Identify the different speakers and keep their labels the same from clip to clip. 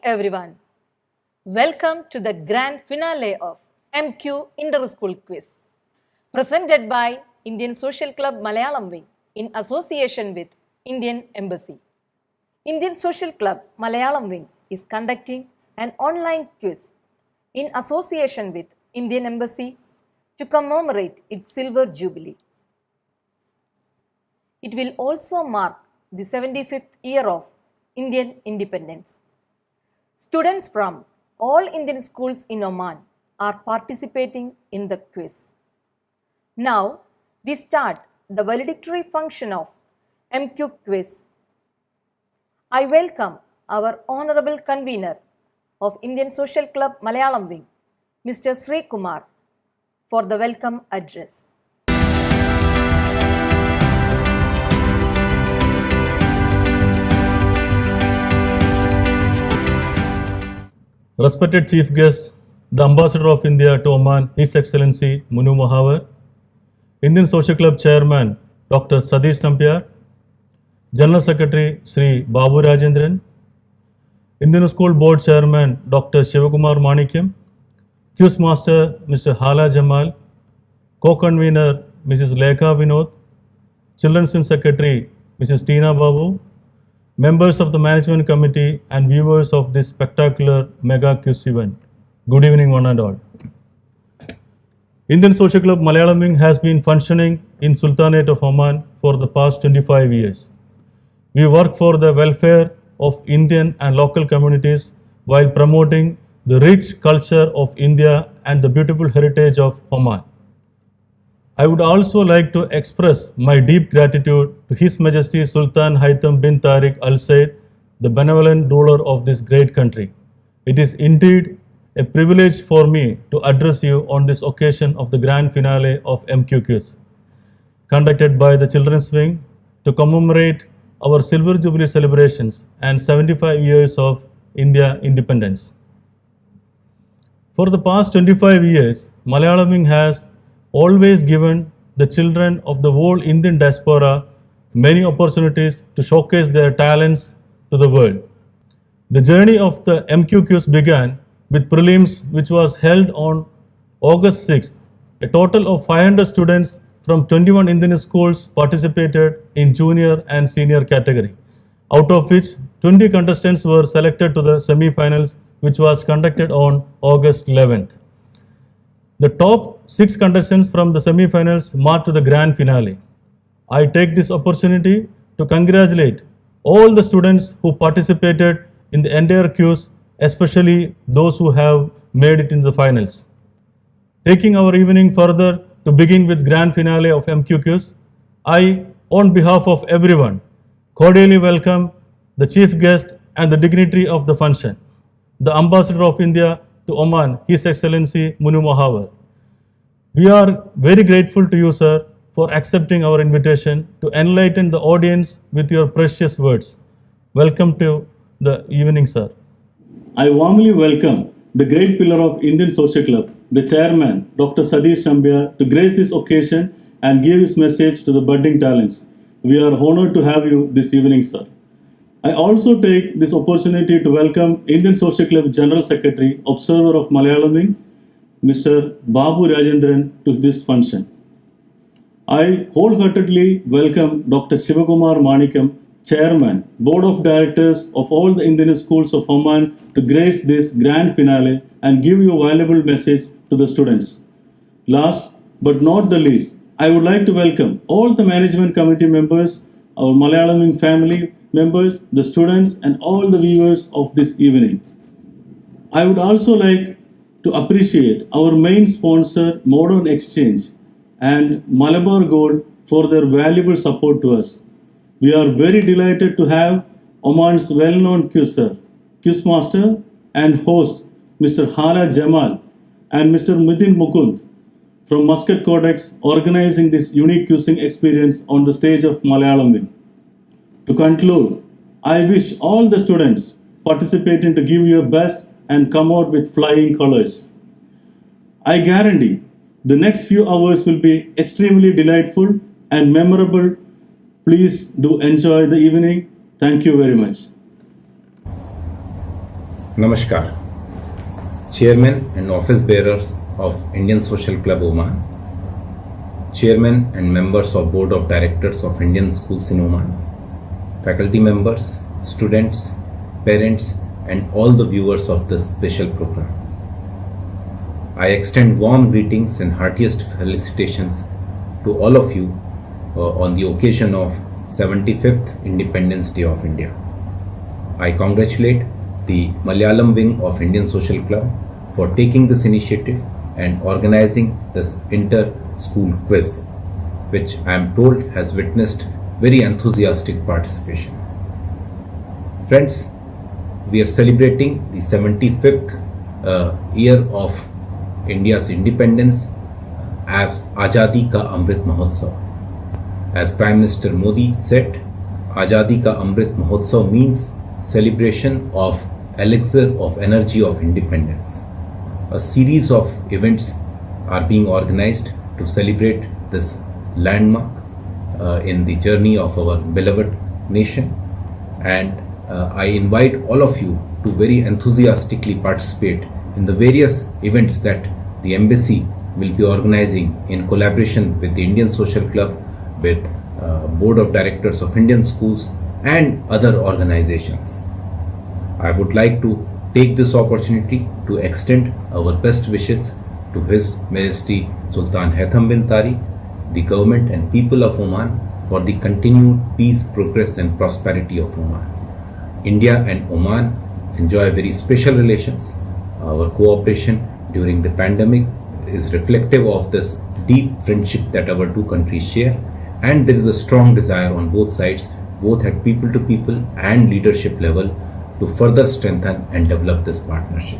Speaker 1: everyone. Welcome to the grand finale of MQ Inter-School Quiz, presented by Indian Social Club Malayalam Wing in association with Indian Embassy. Indian Social Club Malayalam Wing is conducting an online quiz in association with Indian Embassy to commemorate its silver jubilee. It will also mark the 75th year of Indian independence. Students from all Indian schools in Oman are participating in the quiz. Now, we start the valedictory function of MQ quiz. I welcome our Honorable Convener of Indian Social Club Malayalam Wing, Mr. Sri Kumar, for the welcome address.
Speaker 2: Respected Chief Guest, the Ambassador of India to Oman, His Excellency Munu Mahavar, Indian Social Club Chairman Dr. Sadish Nampiar, General Secretary Sri Babu Rajendran, Indian School Board Chairman Dr. Shivakumar Manikyam, Quiz Master Mr. Hala Jamal, Co-Convener Mrs. Lekha Vinod, Children's Wing Secretary Mrs. Tina Babu, members of the Management Committee and viewers of this spectacular mega quiz event. Good evening one and all. Indian Social Club Malayalam Wing has been functioning in Sultanate of Oman for the past 25 years. We work for the welfare of Indian and local communities while promoting the rich culture of India and the beautiful heritage of Oman. I would also like to express my deep gratitude to His Majesty Sultan Haitham bin Tariq Al Said, the benevolent ruler of this great country. It is indeed a privilege for me to address you on this occasion of the grand finale of MQ Quiz, conducted by the Children's Wing to commemorate our Silver Jubilee celebrations and 75 years of India independence. For the past 25 years, Malayalam Wing has always given the children of the whole Indian diaspora many opportunities to showcase their talents to the world. The journey of the MQ quiz began with prelims, which was held on August 6th. A total of 500 students from 21 Indian schools participated in junior and senior category, out of which 20 contestants were selected to the semi-finals, which was conducted on August 11th. The top 6 contestants from the semi-finals marked the grand finale. I take this opportunity to congratulate all the students who participated in the entire quiz, especially those who have made it in the finals. Taking our evening further to begin with grand finale of MQ quiz, I, on behalf of everyone, cordially welcome the chief guest and the dignitary of the function, the Ambassador of India to Oman, His Excellency Munu Mahavar. We are very grateful to you, sir, for accepting our invitation to enlighten the audience with your precious words. Welcome to the evening, sir. I warmly welcome the great pillar of Indian Social Club, the chairman, Dr. Sadish Nampiar, to grace this occasion and give his message to the budding talents. We are honored to have you this evening, sir. I also take this opportunity to welcome Indian Social Club General Secretary, Observer of Malayalam Wing, Mr. Babu Rajendran, to this function. I wholeheartedly welcome Dr. Shivakumar Manikyam, Chairman, Board of Directors of all the Indian schools of Oman, to grace this grand finale and give you a valuable message to the students. Last but not the least, I would like to welcome all the management committee members, our Malayalam Wing family members, the students and all the viewers of this evening. I would also like to appreciate our main sponsor, Modern Exchange, and Malabar Gold for their valuable support to us. We are very delighted to have Oman's well-known quizzer, quiz master and host Mr. Hala Jamal and Mr. Mudin Mukund from Muscat Codex organizing this unique quizzing experience on the stage of Malayalam Wing. To conclude, I wish all the students participating to give your best and come out with flying colors. I guarantee the next few hours will be extremely delightful and memorable. Please do enjoy the evening. Thank you very much.
Speaker 3: Namaskar. Chairman and office bearers of Indian Social Club Oman, Chairman and members of Board of Directors of Indian Schools in Oman, faculty members, students, parents, and all the viewers of this special program. I extend warm greetings and heartiest felicitations to all of you on the occasion of 75th Independence Day of India. I congratulate the Malayalam wing of Indian Social Club for taking this initiative and organizing this inter-school quiz, which I am told has witnessed very enthusiastic participation. Friends, we are celebrating the 75th year of India's independence as Azadi Ka Amrit Mahotsav. As Prime Minister Modi said, Azadi Ka Amrit Mahotsav means celebration of elixir of energy of independence. A series of events are being organized to celebrate this landmark in the journey of our beloved nation, and I invite all of you to very enthusiastically participate in the various events that the embassy will be organizing in collaboration with the Indian Social Club, with Board of Directors of Indian Schools and other organizations. I would like to take this opportunity to extend our best wishes to His Majesty Sultan Haitham bin Tari, the government and people of Oman for the continued peace, progress and prosperity of Oman. India and Oman enjoy very special relations. Our cooperation during the pandemic is reflective of this deep friendship that our two countries share, and there is a strong desire on both sides, both at people to people and leadership level, to further strengthen and develop this partnership.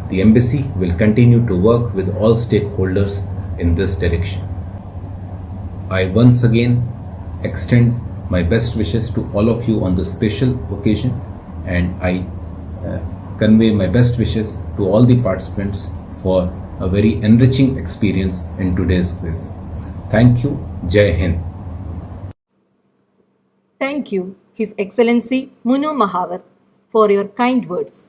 Speaker 3: The embassy will continue to work with all stakeholders in this direction. I once again extend my best wishes to all of you on this special occasion, and I convey my best wishes to all the participants for a very enriching experience in today's quiz. Thank you. Jai Hind.
Speaker 1: Thank you, His Excellency Munu Mahavar, for your kind words.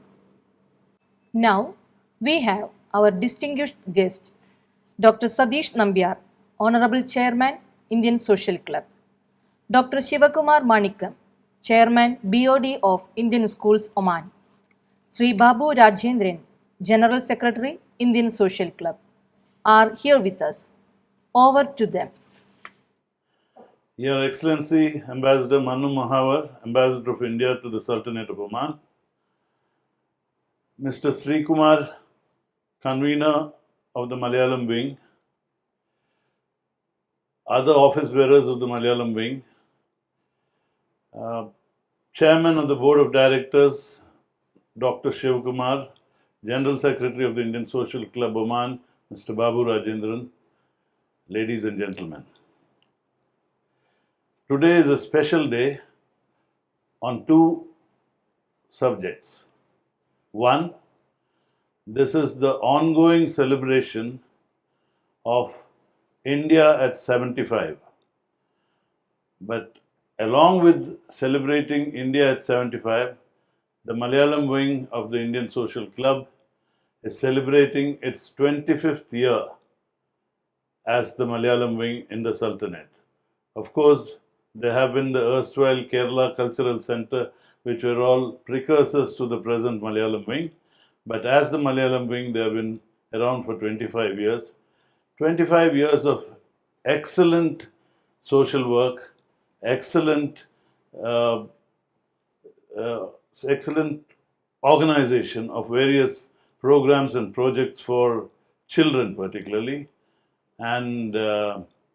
Speaker 1: Now we have our distinguished guest, Dr. Sadish Nambiar, Honorable Chairman, Indian Social Club, Dr. Shivakumar Manikam, Chairman, BOD of Indian Schools, Oman, Sri Babu Rajendran, General Secretary, Indian Social Club, are here with us. Over to them.
Speaker 4: Your Excellency, Ambassador Manu Mahavar, Ambassador of India to the Sultanate of Oman, Mr. Sri Kumar, Convener of the Malayalam Wing, other office bearers of the Malayalam Wing, Chairman of the Board of Directors, Dr. Shiv Kumar, General Secretary of the Indian Social Club Oman, Mr. Babu Rajendran, ladies and gentlemen. Today is a special day on two subjects. One, this is the ongoing celebration of India at 75. But along with celebrating India at 75, the Malayalam wing of the Indian Social Club is celebrating its 25th year as the Malayalam wing in the Sultanate. Of course, there have been the erstwhile Kerala Cultural Centre, which were all precursors to the present Malayalam wing. But as the Malayalam wing, they have been around for 25 years. 25 years of excellent social work, excellent organization of various programs and projects for children particularly, and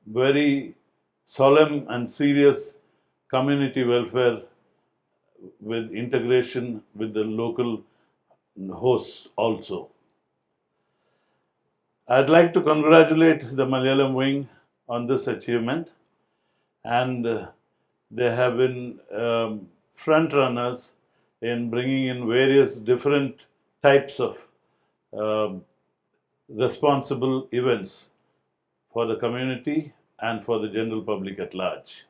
Speaker 4: very solemn and serious community welfare with integration with the local hosts also. I'd like to congratulate the Malayalam wing on this achievement, and they have been front runners in bringing in various different types of responsible events for the community and for the general public at large.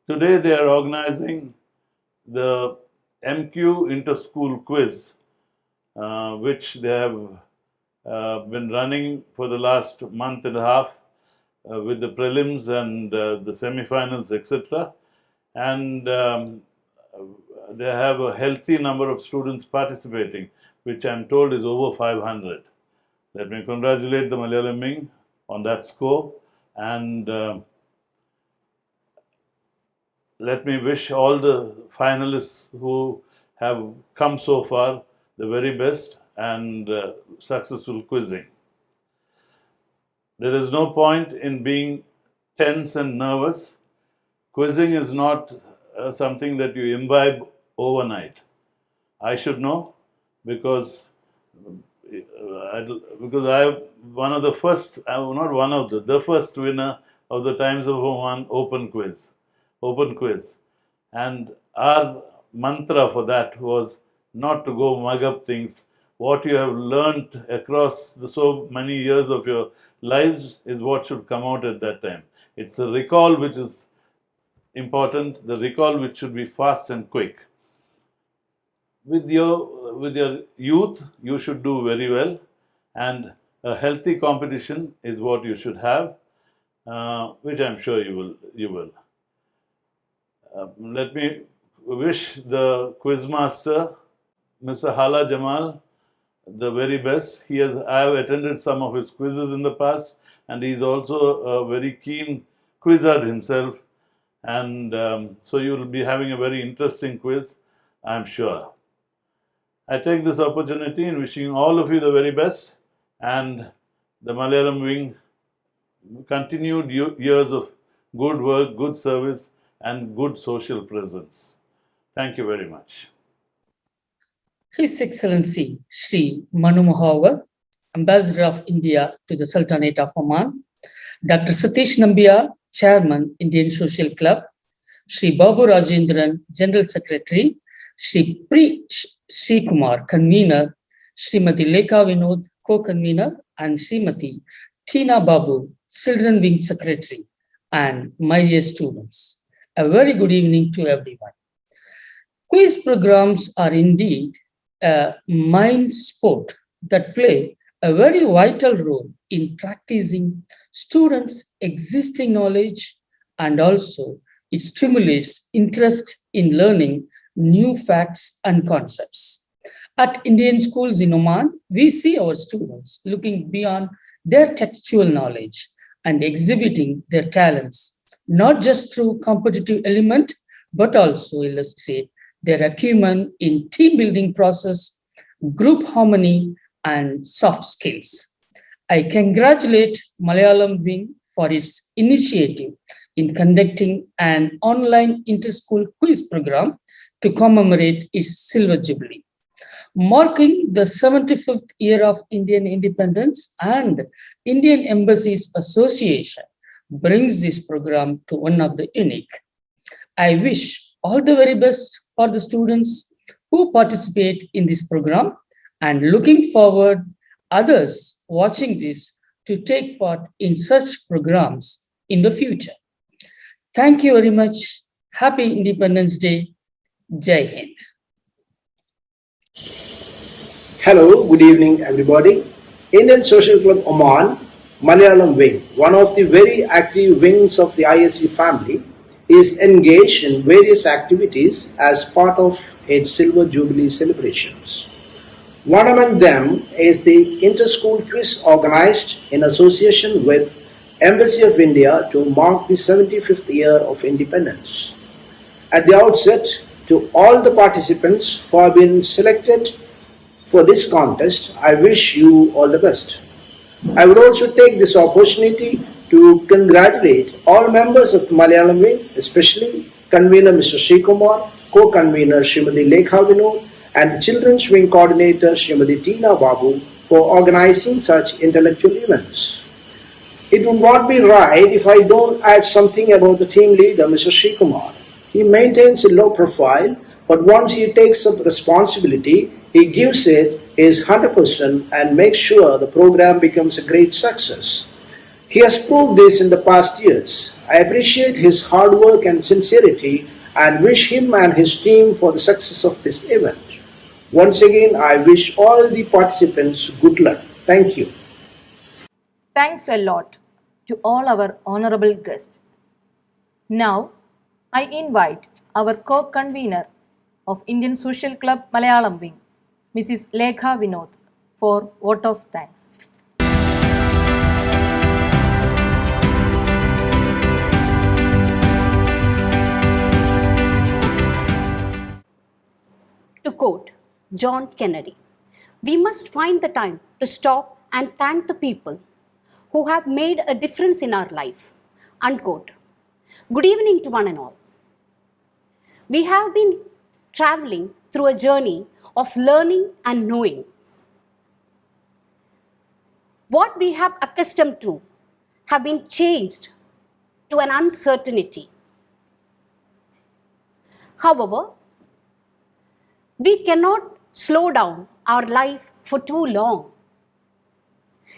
Speaker 4: Today they are organizing the MQ inter-school quiz, which they have been running for the last month and a half with the prelims and the semi-finals, etc. And they have a healthy number of students participating, which I'm told is over 500. Let me congratulate the Malayalam wing on that score, and let me wish all the finalists who have come so far the very best and successful quizzing. There is no point in being tense and nervous. Quizzing is not something that you imbibe overnight. I should know because I'm one of the first, not one of the first winner of the Times of Oman open quiz. And our mantra for that was not to go mug up things. What you have learnt across so many years of your lives is what should come out at that time. It's a recall which is important, the recall which should be fast and quick. With your youth, you should do very well, and a healthy competition is what you should have, which I'm sure you will. Let me wish the quizmaster, Mr. Hala Jamal, the very best. I have attended some of his quizzes in the past, and he's also a very keen quizzer himself. And so you will be having a very interesting quiz, I'm sure. I take this opportunity in wishing all of you the very best, and the Malayalam wing continued years of good work, good service, and good social presence. Thank you very much.
Speaker 5: His Excellency Shri Manu Mahawar, Ambassador of India to the Sultanate of Oman, Dr. Satish Nambiar, Chairman, Indian Social Club, Shri Babu Rajendran, General Secretary, Shri Sri Kumar, Convener, Srimati Lekha Vinod, Co-Convener, and Srimati Tina Babu, Children Wing Secretary, and my dear students. A very good evening to everyone. Quiz programs are indeed a mind sport that play a very vital role in practicing students' existing knowledge, and also it stimulates interest in learning new facts and concepts. At Indian schools in Oman, we see our students looking beyond their textual knowledge and exhibiting their talents, not just through competitive element, but also illustrate their acumen in team building process, group harmony, and soft skills. I congratulate Malayalam Wing for its initiative in conducting an online inter-school quiz program to commemorate its Silver Jubilee. Marking the 75th year of Indian independence, and Indian Embassies Association brings this program to one of the unique. I wish all the very best for the students who participate in this program, and looking forward others watching this to take part in such programs in the future. Thank you very much. Happy Independence Day. Jai Hind.
Speaker 6: Hello, good evening everybody. Indian Social Club Oman, Malayalam Wing, one of the very active wings of the ISC family, is engaged in various activities as part of its Silver Jubilee celebrations. One among them is the inter-school quiz organized in association with Embassy of India to mark the 75th year of independence. At the outset, to all the participants who have been selected for this contest, I wish you all the best. I would also take this opportunity to congratulate all members of the Malayalam Wing, especially Convener Mr. Sri Kumar, Co-Convener Srimati Lekha Vinod, and the Children's Wing Coordinator Srimati Tina Babu for organizing such intellectual events. It would not be right if I don't add something about the team leader, Mr. Sri Kumar. He maintains a low profile, but once he takes up responsibility, he gives it his 100% and makes sure the program becomes a great success. He has proved this in the past years. I appreciate his hard work and sincerity and wish him and his team for the success of this event. Once again, I wish all the participants good luck. Thank you.
Speaker 1: Thanks a lot to all our honorable guests. Now, I invite our co-convener of Indian Social Club Malayalam Wing, Mrs. Lekha Vinod, for vote of thanks.
Speaker 7: To quote John Kennedy, we must find the time to stop and thank the people who have made a difference in our life. Unquote. Good evening to one and all. We have been traveling through a journey of learning and knowing. What we have accustomed to have been changed to an uncertainty. However, we cannot slow down our life for too long.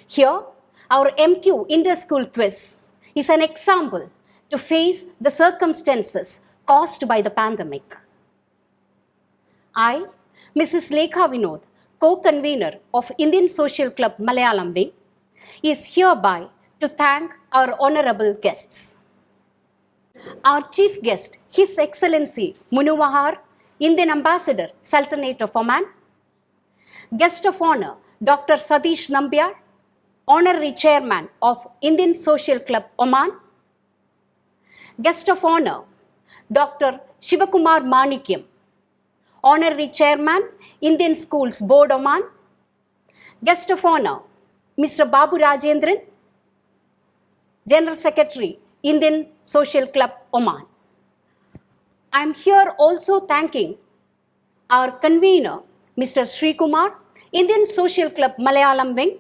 Speaker 7: Here, our MQ Inter-School Quiz is an example to face the circumstances caused by the pandemic. I, Mrs. Lekha Vinod, co-convener of Indian Social Club Malayalam Wing, is hereby to thank our honorable guests. Our chief guest, His Excellency Munu Mahar, Indian Ambassador, Sultanate of Oman. Guest of honor, Dr. Satish Nambiar, Honorary Chairman of Indian Social Club Oman. Guest of honor, Dr. Shivakumar Manikyam, Honorary Chairman, Indian Schools Board Oman. Guest of honor, Mr. Babu Rajendran, General Secretary, Indian Social Club Oman. I am here also thanking our convener, Mr. Sri Kumar, Indian Social Club Malayalam Wing,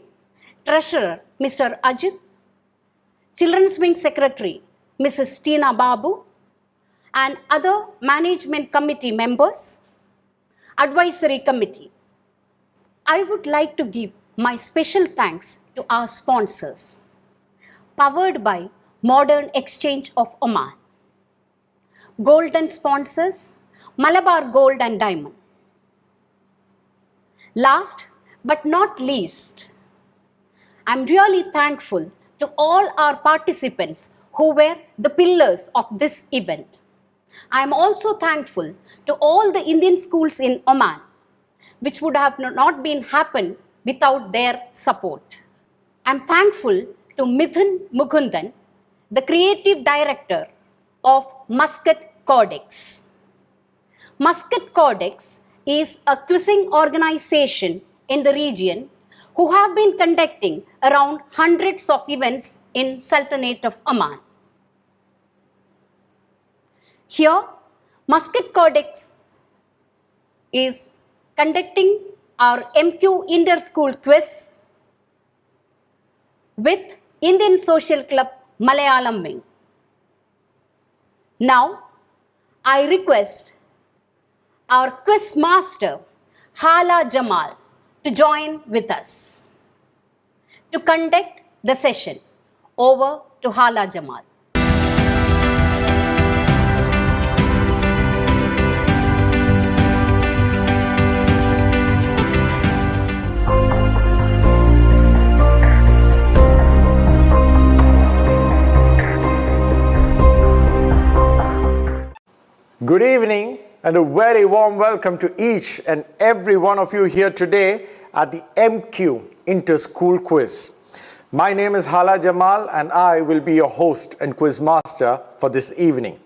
Speaker 7: Treasurer, Mr. Ajit, Children's Wing Secretary, Mrs. Tina Babu, and other Management Committee members, Advisory Committee. I would like to give my special thanks to our sponsors, powered by Modern Exchange of Oman. Golden sponsors, Malabar Gold and Diamond. Last but not least, I'm really thankful to all our participants who were the pillars of this event. I'm also thankful to all the Indian schools in Oman, which would have not been happened without their support. I'm thankful to Mithun Mukundan, the creative director of Muscat Codex. Muscat Codex is a quizzing organization in the region who have been conducting around hundreds of events in Sultanate of Oman. Here, Muscat Codex is conducting our MQ Inter-School Quiz with Indian Social Club Malayalam Wing. Now, I request our quiz master, Hala Jamal, to join with us to conduct the session. Over to Hala Jamal.
Speaker 8: Good evening and a very warm welcome to each and every one of you here today at the MQ Inter-School Quiz. My name is Hala Jamal and I will be your host and quiz master for this evening.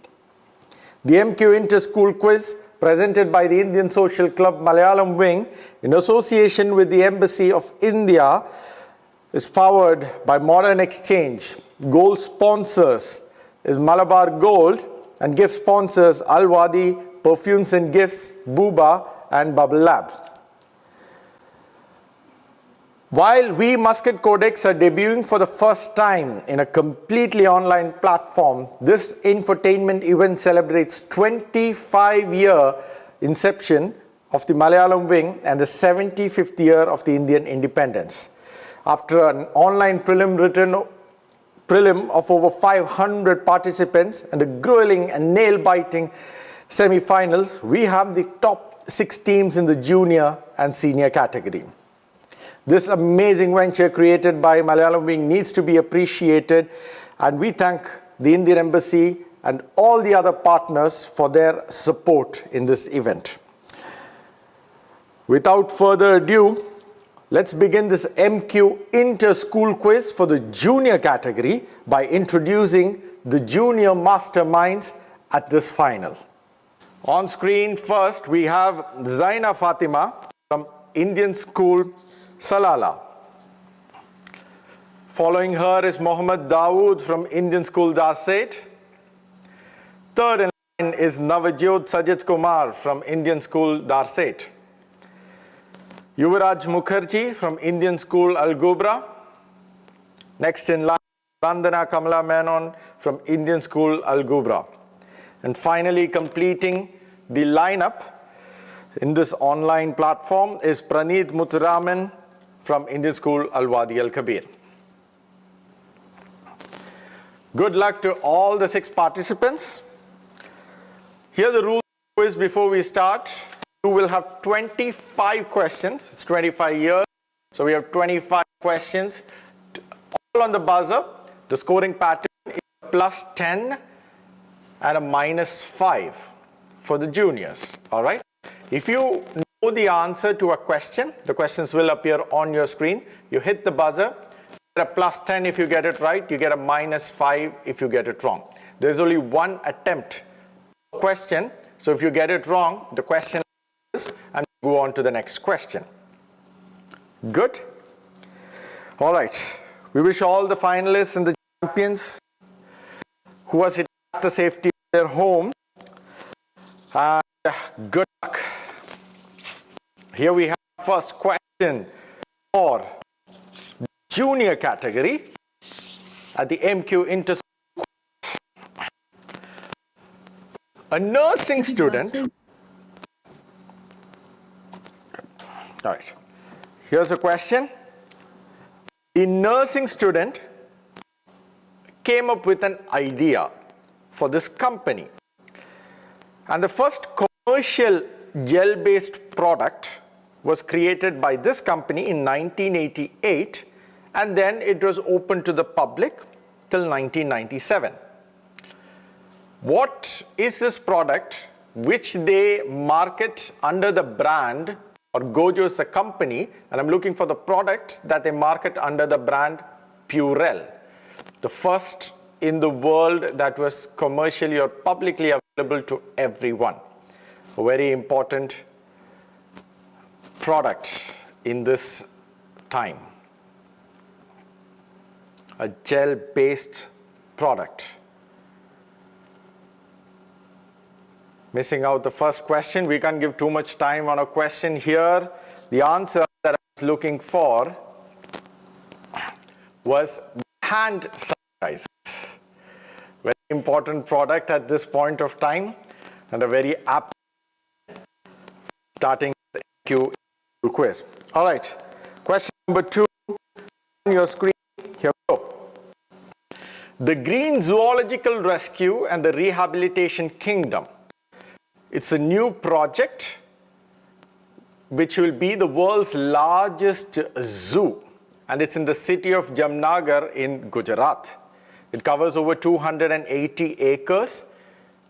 Speaker 8: The MQ Inter-School Quiz, presented by the Indian Social Club Malayalam Wing in association with the Embassy of India, is powered by Modern Exchange. Gold sponsors is Malabar Gold, and gift sponsors Al-Wadi, Perfumes and Gifts, Booba and Bubble Lab. While we Muscat Codex are debuting for the first time in a completely online platform, this infotainment event celebrates 25-year inception of the Malayalam Wing and the 75th year of the Indian independence. After an online prelim of over 500 participants and a grueling and nail-biting semi-finals, we have the top 6 teams in the junior and senior category. This amazing venture created by Malayalam Wing needs to be appreciated, and we thank the Indian Embassy and all the other partners for their support in this event. Without further ado, let's begin this MQ inter-school quiz for the junior category by introducing the junior masterminds at this final. On screen first, we have Zaina Fatima from Indian School Salala. Following her is Mohammad Dawood from Indian School Darset. Third in line is Navajyot Sajid Kumar from Indian School Darset. Yuvraj Mukherjee from Indian School Al Gubra. Next in line, Vandana Kamala Menon from Indian School Al Gubra. And finally, completing the lineup in this online platform is Praneeth Muthuraman from Indian School Al Wadi Al Kabir. Good luck to all the 6 participants. Here are the rules quiz before we start. You will have 25 questions. It's 25 years. So we have 25 questions. All on the buzzer. The scoring pattern is +10 and a -5 for the juniors. All right. If you know the answer to a question, the questions will appear on your screen. You hit the buzzer. You get a +10 if you get it right. You get a -5 if you get it wrong. There's only one attempt per question. So if you get it wrong, the question is, and go on to the next question. Good? All right. We wish all the finalists and the champions who are sitting at the safety of their home good luck. Here we have the first question for the junior category at the MQ Inter. A nursing student. All right. Here's a question. The nursing student came up with an idea for this company. And the first commercial gel-based product was created by this company in 1988, and then it was open to the public till 1997. What is this product which they market under the brand, or Gojo is a company, and I'm looking for the product that they market under the brand Purell, the first in the world that was commercially or publicly available to everyone. A very important product in this time. A gel-based product. Missing out the first question. We can't give too much time on a question here. The answer that I was looking for was hand sanitizers. Very important product at this point of time, and a very apt starting the MQ quiz. All right, question number 2 on your screen. Here we go. The Green Zoological Rescue and the Rehabilitation Kingdom. It's a new project which will be the world's largest zoo, and it's in the city of Jamnagar in Gujarat. It covers over 280 acres.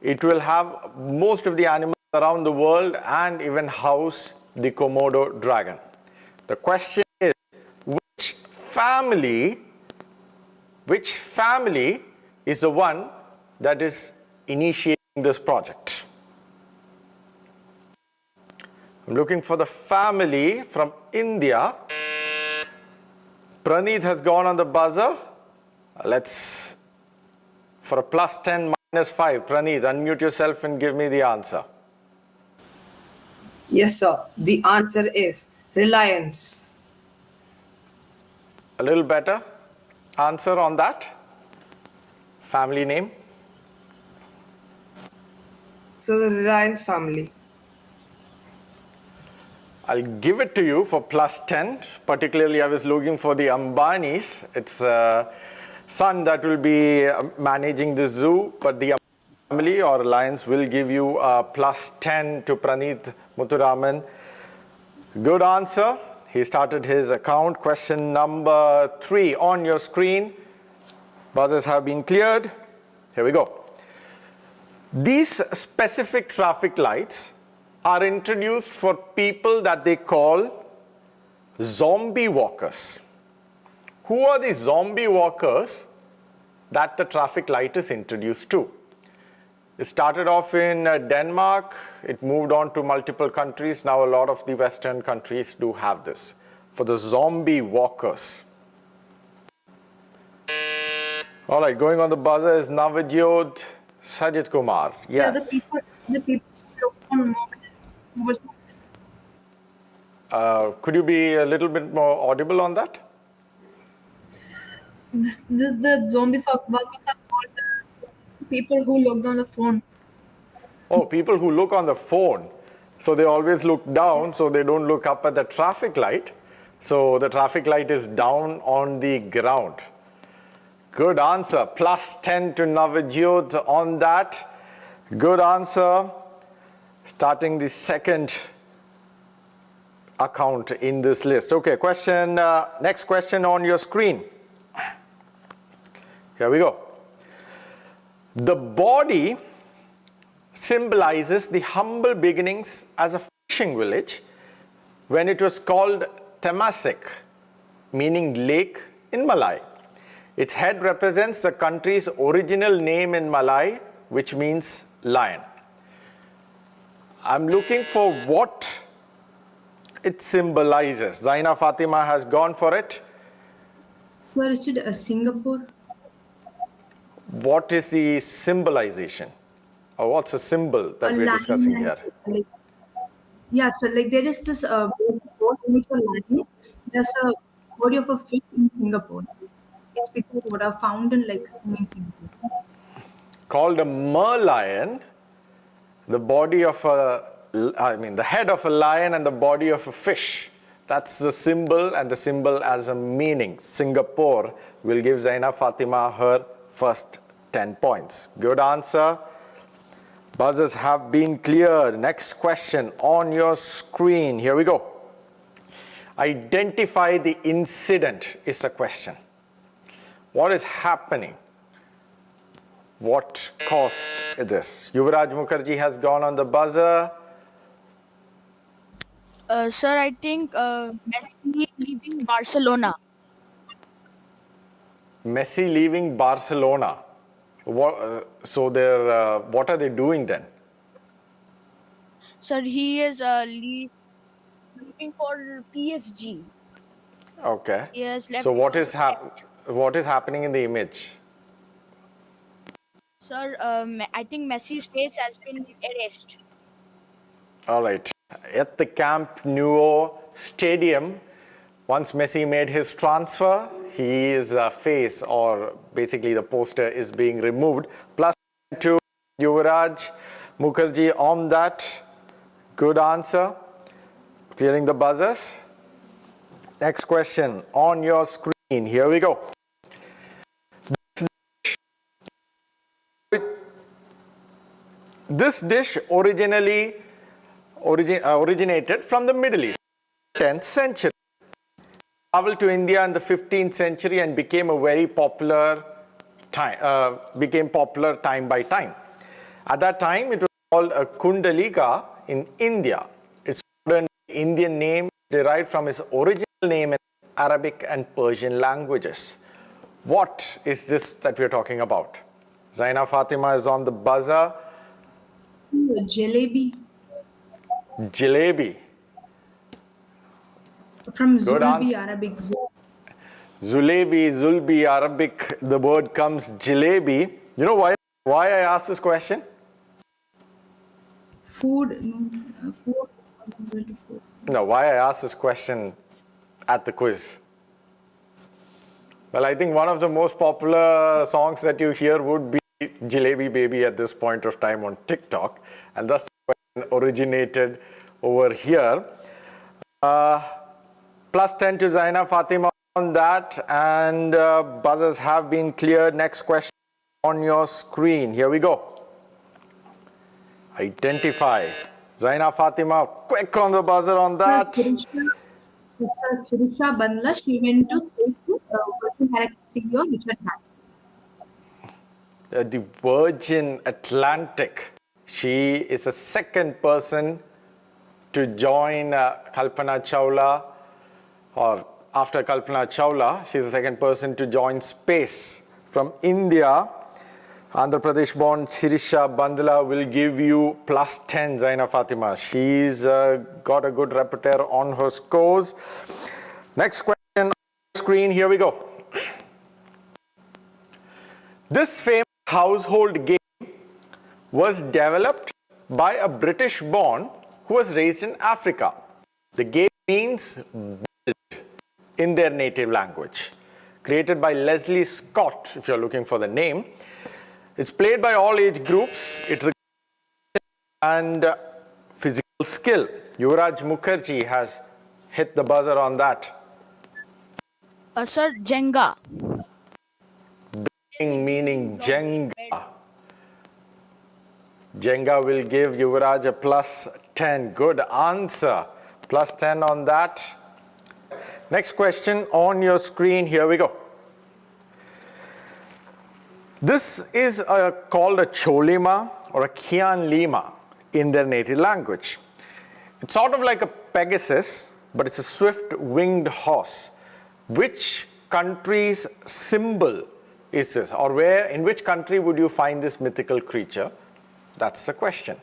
Speaker 8: It will have most of the animals around the world and even house the Komodo dragon. The question is, which family is the one that is initiating this project? I'm looking for the family from India. Praneeth has gone on the buzzer. Let's, for a +10, -5. Praneeth, unmute yourself and give me the answer.
Speaker 9: Yes, sir. The answer is Reliance.
Speaker 8: A little better answer on that? Family name?
Speaker 9: So the Reliance family.
Speaker 8: I'll give it to you for +10. Particularly, I was looking for the Ambanis. It's a son that will be managing the zoo, but the family or alliance will give you a plus 10 to Praneeth Muthuraman. Good answer. He started his account. Question number 3 on your screen. Buzzers have been cleared. Here we go. These specific traffic lights are introduced for people that they call zombie walkers. Who are the zombie walkers that the traffic light is introduced to? It started off in Denmark, it moved on to multiple countries. Now a lot of the Western countries do have this for the zombie walkers. All right, going on the buzzer is Navajyot Sajid Kumar. Yes.
Speaker 10: The people who on mobile phones.
Speaker 8: Could you be a little bit more audible on that?
Speaker 10: The zombie workers are called the people who looked on the phone.
Speaker 8: Oh, people who look on the phone. So they always look down, so they don't look up at the traffic light. So the traffic light is down on the ground. Good answer. Plus 10 to Navajyot on that. Good answer. Starting the second account in this list. Okay, next question on your screen. Here we go. The body symbolizes the humble beginnings as a fishing village when it was called Temasek, meaning lake in Malay. Its head represents the country's original name in Malay, which means lion. I'm looking for what it symbolizes. Zaina Fatima has gone for it.
Speaker 10: Where is it? Singapore?
Speaker 8: What is the symbolization? Or what's the symbol that we're discussing here?
Speaker 10: Yeah, so like there is this image of lion. There's a body of a fish in Singapore. It's because what I found in Singapore.
Speaker 8: Called a merlion, the head of a lion and the body of a fish. That's the symbol, and the symbol as a meaning. Singapore will give Zaina Fatima her first 10 points. Good answer. Buzzers have been cleared. Next question on your screen. Here we go. Identify the incident is the question. What is happening? What caused this? Yuvraj Mukherjee has gone on the buzzer.
Speaker 11: Sir, I think Messi leaving Barcelona.
Speaker 8: Messi leaving Barcelona. What are they doing then?
Speaker 11: Sir, he is leaving for PSG.
Speaker 8: Okay.
Speaker 11: He has left.
Speaker 8: So what is happening in the image?
Speaker 11: Sir, I think Messi's face has been erased.
Speaker 8: All right. At the Camp Nou Stadium, once Messi made his transfer, his face, or basically the poster, is being removed. Plus 2 Yuvraj Mukherjee on that. Good answer. Clearing the buzzers. Next question on your screen. Here we go. This dish originated from the Middle East, 10th century. Traveled to India in the 15th century and became a very popular time by time. At that time, it was called a kundalika in India. Its modern Indian name is derived from its original name in Arabic and Persian languages. What is this that we are talking about? Zaina Fatima is on the buzzer.
Speaker 10: Jalebi.
Speaker 8: Jalebi.
Speaker 10: From
Speaker 8: Good
Speaker 10: Zulbi,
Speaker 8: answer.
Speaker 10: Arabic.
Speaker 8: Zulbi, Arabic, the word comes jalebi. You know why I asked this question?
Speaker 10: Food.
Speaker 8: No, why I asked this question at the quiz? Well, I think one of the most popular songs that you hear would be Jalebi Baby at this point of time on TikTok. And thus the question originated over here. Plus 10 to Zaina Fatima on that, and buzzers have been cleared. Next question on your screen. Here we go. Identify. Zaina Fatima, quick on the buzzer on that.
Speaker 10: Sirisha Bandla, she went to school to Virgin Galactic CEO Richard Branson.
Speaker 8: The Virgin Atlantic. She is the second person to join Kalpana Chawla, or after Kalpana Chawla, she's the second person to join space. From India, Andhra Pradesh born Sirisha Bandla will give you plus 10, Zaina Fatima. She's got a good repertoire on her scores. Next question on the screen, here we go. This famous household game was developed by a British born who was raised in Africa. The game means build in their native language. Created by Leslie Scott, if you're looking for the name. It's played by all age groups. It requires and physical skill. Yuvraj Mukherjee has hit the buzzer on that.
Speaker 11: Sir, Jenga.
Speaker 8: Meaning Jenga. Jenga will give Yuvraj a plus 10. Good answer. Plus 10 on that. Next question on your screen. Here we go. This is called a Cholima or a Kian Lima in their native language. It's sort of like a Pegasus, but it's a swift-winged horse. Which country's symbol is this? Or where, in which country would you find this mythical creature? That's the question.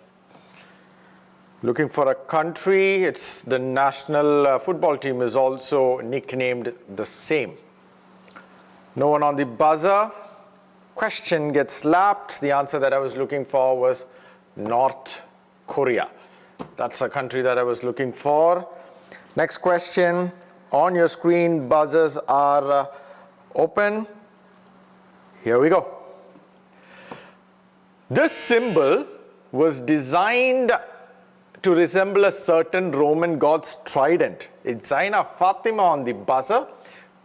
Speaker 8: Looking for a country, it's the national football team is also nicknamed the same. No one on the buzzer. Question gets slapped. The answer that I was looking for was North Korea. That's a country that I was looking for. Next question. On your screen, buzzers are open. Here we go. This symbol was designed to resemble a certain Roman god's trident. It's Zaina Fatima on the buzzer.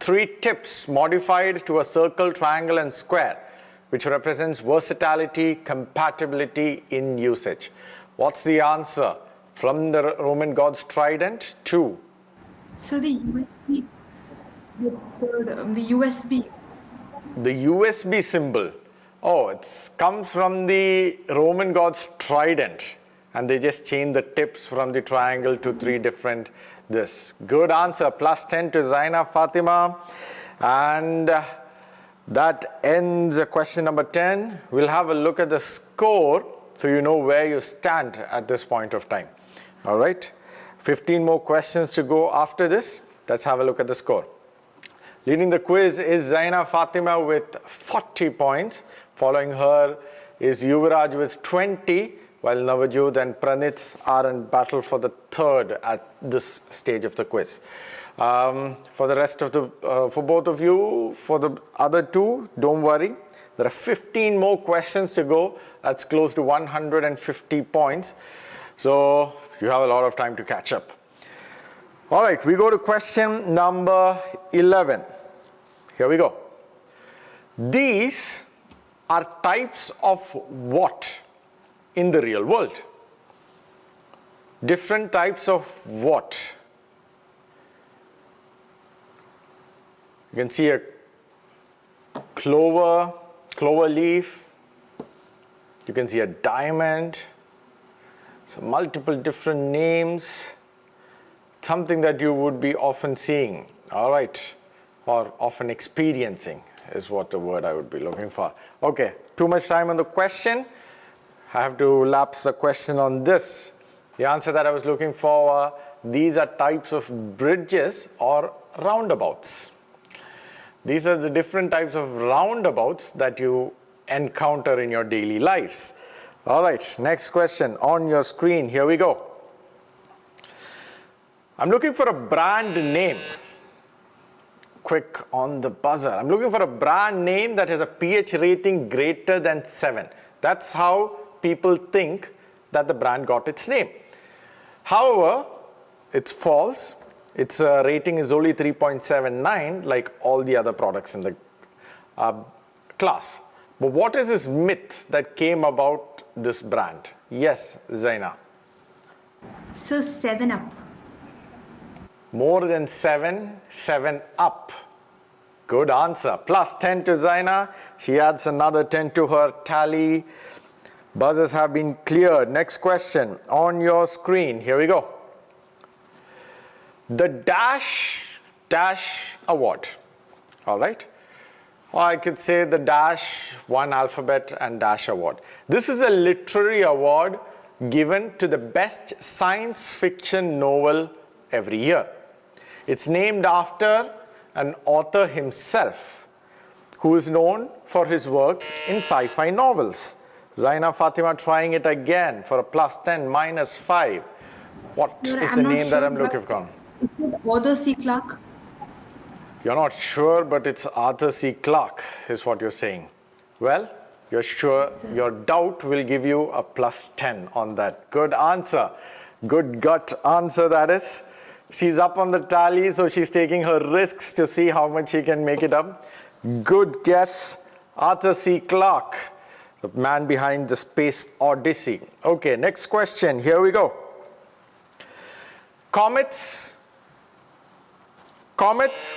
Speaker 8: 3 tips modified to a circle, triangle, and square, which represents versatility, compatibility in usage. What's the answer? From the Roman god's trident, 2.
Speaker 10: So the USB, the USB.
Speaker 8: The USB symbol. Oh, it comes from the Roman god's trident. And they just changed the tips from the triangle to 3 different this. Good answer. Plus 10 to Zaina Fatima. And that ends question number 10. We'll have a look at the score so you know where you stand at this point of time. All right. 15 more questions to go after this. Let's have a look at the score. Leading the quiz is Zaina Fatima with 40 points. Following her is Yuvraj with 20, while Navajot and Pranit are in battle for the third at this stage of the quiz. For the rest of the, for both of you, for the other 2, don't worry. There are 15 more questions to go. That's close to 150 points. So you have a lot of time to catch up. All right, we go to question number 11. Here we go. These are types of what in the real world? Different types of what? You can see a clover leaf. You can see a diamond. So multiple different names. Something that you would be often seeing, all right, or often experiencing is what the word I would be looking for. Okay, too much time on the question. I have to lapse the question on this. The answer that I was looking for, these are types of bridges or roundabouts. These are the different types of roundabouts that you encounter in your daily lives. All right, next question on your screen. Here we go. I'm looking for a brand name. Quick on the buzzer. I'm looking for a brand name that has a pH rating greater than 7. That's how people think that the brand got its name. However, it's false. Its rating is only 3.79, like all the other products in the class. But what is this myth that came about this brand? Yes, Zaina.
Speaker 10: So 7 Up.
Speaker 8: More than 7, 7 up. Good answer. Plus 10 to Zaina. She adds another 10 to her tally. Buzzers have been cleared. Next question on your screen. Here we go. The Dash Award. All right. Or I could say the Dash One Alphabet and Dash Award. This is a literary award given to the best science fiction novel every year. It's named after an author himself who is known for his work in sci-fi novels. Zaina Fatima trying it again for a plus 10, minus 5. What is the name that I'm looking for?
Speaker 10: Is it Arthur C. Clarke?
Speaker 8: You're not sure, but it's Arthur C. Clarke is what you're saying. Well, you're sure. Your doubt will give you a plus 10 on that. Good answer. Good gut answer, that is. She's up on the tally, so she's taking her risks to see how much she can make it up. Good guess. Arthur C. Clarke, the man behind the Space Odyssey. Okay, next question. Here we go. Comets,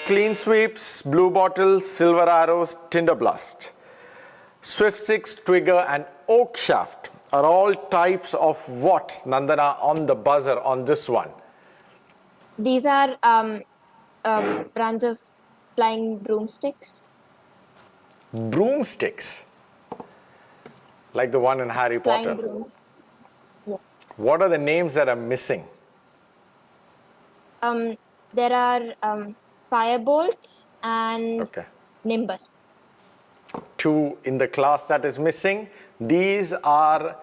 Speaker 8: clean sweeps, blue bottles, silver arrows, tinder blast, swift six, trigger, and oak shaft are all types of what, Nandana, on the buzzer on this one?
Speaker 12: These are brands of flying broomsticks.
Speaker 8: Broomsticks? Like the one in Harry
Speaker 12: Flying
Speaker 8: Potter?
Speaker 12: brooms. Yes.
Speaker 8: What are the names that are missing?
Speaker 12: There are firebolts and nimbus.
Speaker 8: 2 in the class that is missing. These are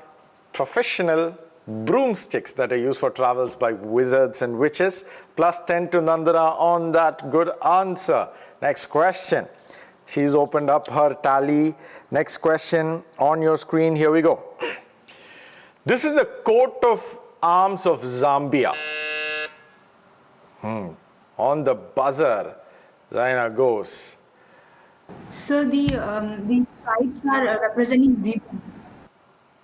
Speaker 8: professional broomsticks that are used for travels by wizards and witches. Plus 10 to Nandana on that. Good answer. Next question. She's opened up her tally. Next question on your screen. Here we go. This is the coat of arms of Zambia. On the buzzer, Zaina goes.
Speaker 10: So these stripes are representing zebra.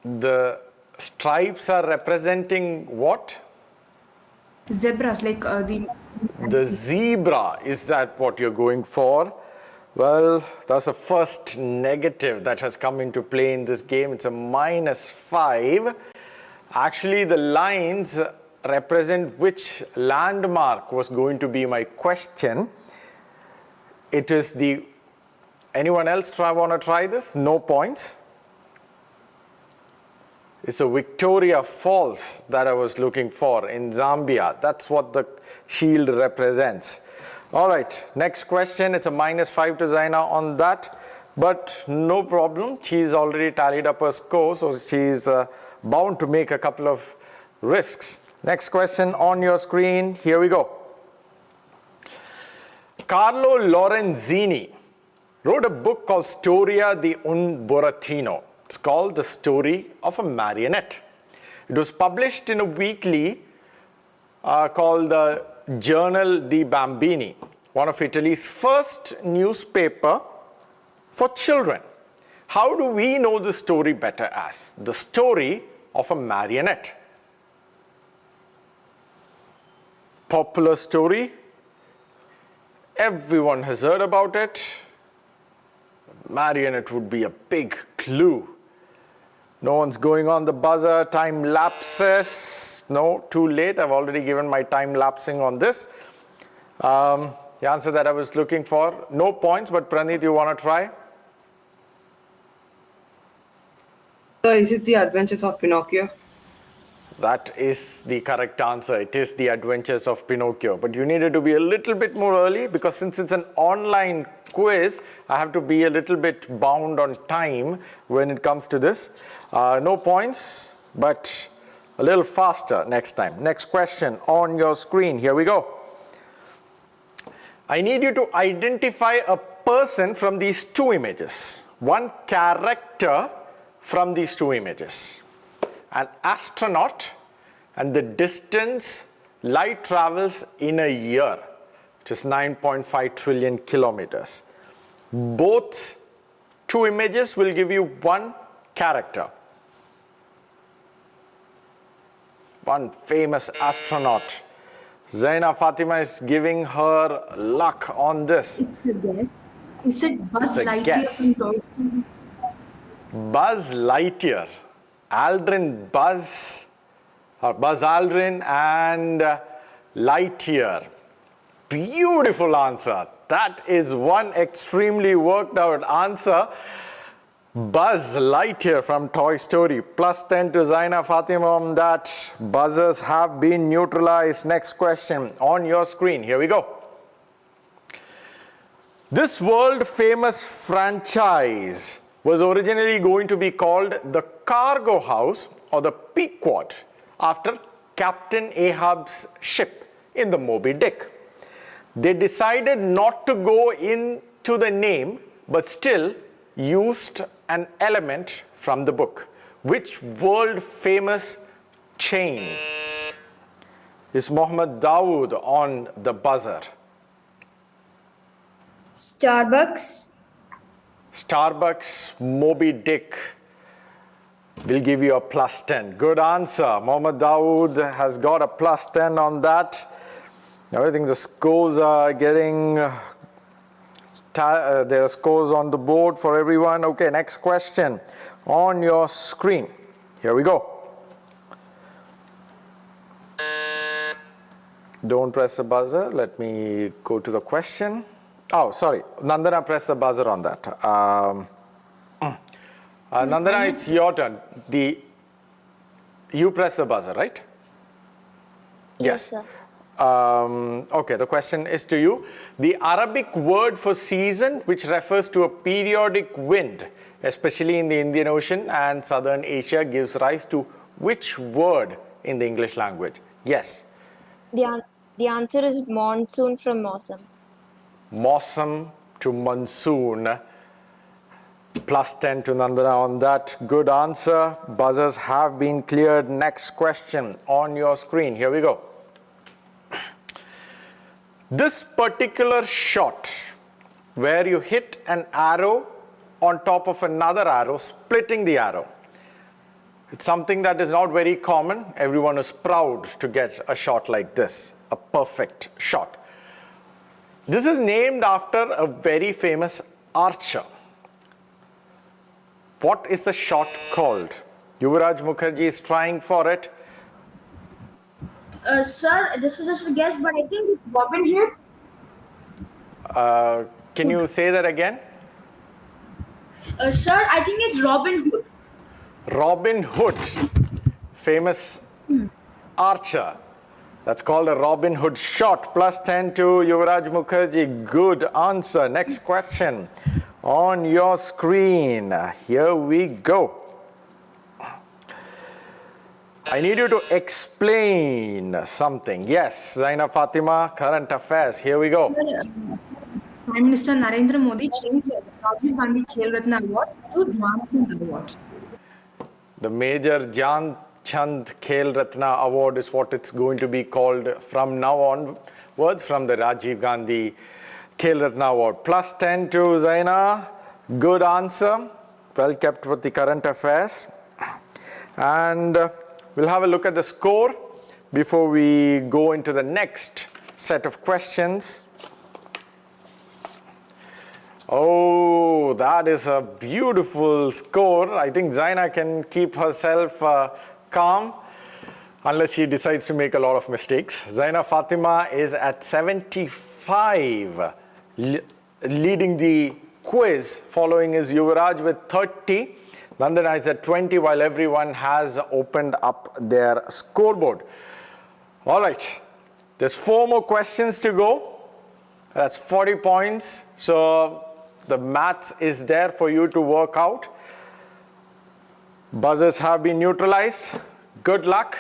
Speaker 8: The stripes are representing what?
Speaker 10: Zebras, like
Speaker 8: The zebra. Is that what you're going for? Well, that's the first negative that has come into play in this game. It's a minus 5. Actually, the lines represent which landmark was going to be my question. It is the... Anyone else want to try this? No points. It's a Victoria Falls that I was looking for in Zambia. That's what the shield represents. All right, next question. It's a minus 5 to Zaina on that. But no problem. She's already tallied up her score, so she's bound to make a couple of risks. Next question on your screen. Here we go. Carlo Lorenzini wrote a book called Storia di un burattino. It's called The Story of a Marionette. It was published in a weekly called the Giornal di Bambini, one of Italy's first newspaper for children. How do we know the story better as? The story of a marionette. Popular story. Everyone has heard about it. Marionette would be a big clue. No one's going on the buzzer. Time lapses. No, too late. I've already given my time lapsing on this. The answer that I was looking for. No points, but Praneeth, you want to try?
Speaker 9: So is it The Adventures of Pinocchio?
Speaker 8: That is the correct answer. It is The Adventures of Pinocchio. But you needed to be a little bit more early because since it's an online quiz, I have to be a little bit bound on time when it comes to this. No points, but a little faster next time. Next question on your screen. Here we go. I need you to identify a person from these two images. One character from these two images. An astronaut and the distance light travels in a year, which is 9.5 trillion kilometers. Both 2 images will give you 1 character. One famous astronaut. Zaina Fatima is giving her luck on this.
Speaker 10: It's a guess. Is it Buzz
Speaker 8: It's a
Speaker 10: Lightyear
Speaker 8: guess.
Speaker 10: from Toy Story?
Speaker 8: Buzz Lightyear. Aldrin Buzz, or Buzz Aldrin and Lightyear. Beautiful answer. That is one extremely worked out answer. Buzz Lightyear from Toy Story. Plus 10 to Zaina Fatima on that. Buzzers have been neutralized. Next question on your screen. Here we go. This world famous franchise was originally going to be called the Cargo House or the Pequod after Captain Ahab's ship in the Moby Dick. They decided not to go into the name but still used an element from the book. Which world famous chain? Is Mohammed Dawood on the buzzer?
Speaker 12: Starbucks.
Speaker 8: Starbucks, Moby Dick. Will give you a plus 10. Good answer. Mohammed Dawood has got a plus 10 on that. I think the scores are getting, there are scores on the board for everyone. Okay, next question on your screen. Here we go. Don't press the buzzer. Let me go to the question. Oh, sorry. Nandana, press the buzzer on that. Nandana, it's your turn. You press the buzzer, right?
Speaker 12: Yes, sir.
Speaker 8: Okay, the question is to you. The Arabic word for season, which refers to a periodic wind, especially in the Indian Ocean and Southern Asia, gives rise to which word in the English language? Yes.
Speaker 12: The answer is monsoon from Mosam.
Speaker 8: Mosam to monsoon. Plus 10 to Nandana on that. Good answer. Buzzers have been cleared. Next question on your screen. Here we go. This particular shot where you hit an arrow on top of another arrow, splitting the arrow. It's something that is not very common. Everyone is proud to get a shot like this, a perfect shot. This is named after a very famous archer. What is the shot called? Yuvraj Mukherjee is trying for it.
Speaker 10: Sir, this is just a guess, but I think it's Robin Hood.
Speaker 8: Can you say that again?
Speaker 10: Sir, I think it's Robin Hood.
Speaker 8: Robin Hood, famous archer. That's called a Robin Hood shot. Plus 10 to Yuvraj Mukherjee. Good answer. Next question on your screen. Here we go. I need you to explain something. Yes, Zaina Fatima, current affairs. Here we go.
Speaker 10: Prime Minister Narendra Modi changed the Rajiv Gandhi Khel Ratna Award to Jhan Chand Award.
Speaker 8: The Major Jhan Chand Khel Ratna Award is what it's going to be called from now onwards, from the Rajiv Gandhi Khel Ratna Award. Plus 10 to Zaina. Good answer. Well kept with the current affairs. And we'll have a look at the score before we go into the next set of questions. Oh, that is a beautiful score. I think Zaina can keep herself calm unless she decides to make a lot of mistakes. Zaina Fatima is at 75, leading the quiz. Following is Yuvraj with 30. Nandana is at 20, while everyone has opened up their scoreboard. All right, there's 4 more questions to go. That's 40 points. So the maths is there for you to work out. Buzzers have been neutralized. Good luck.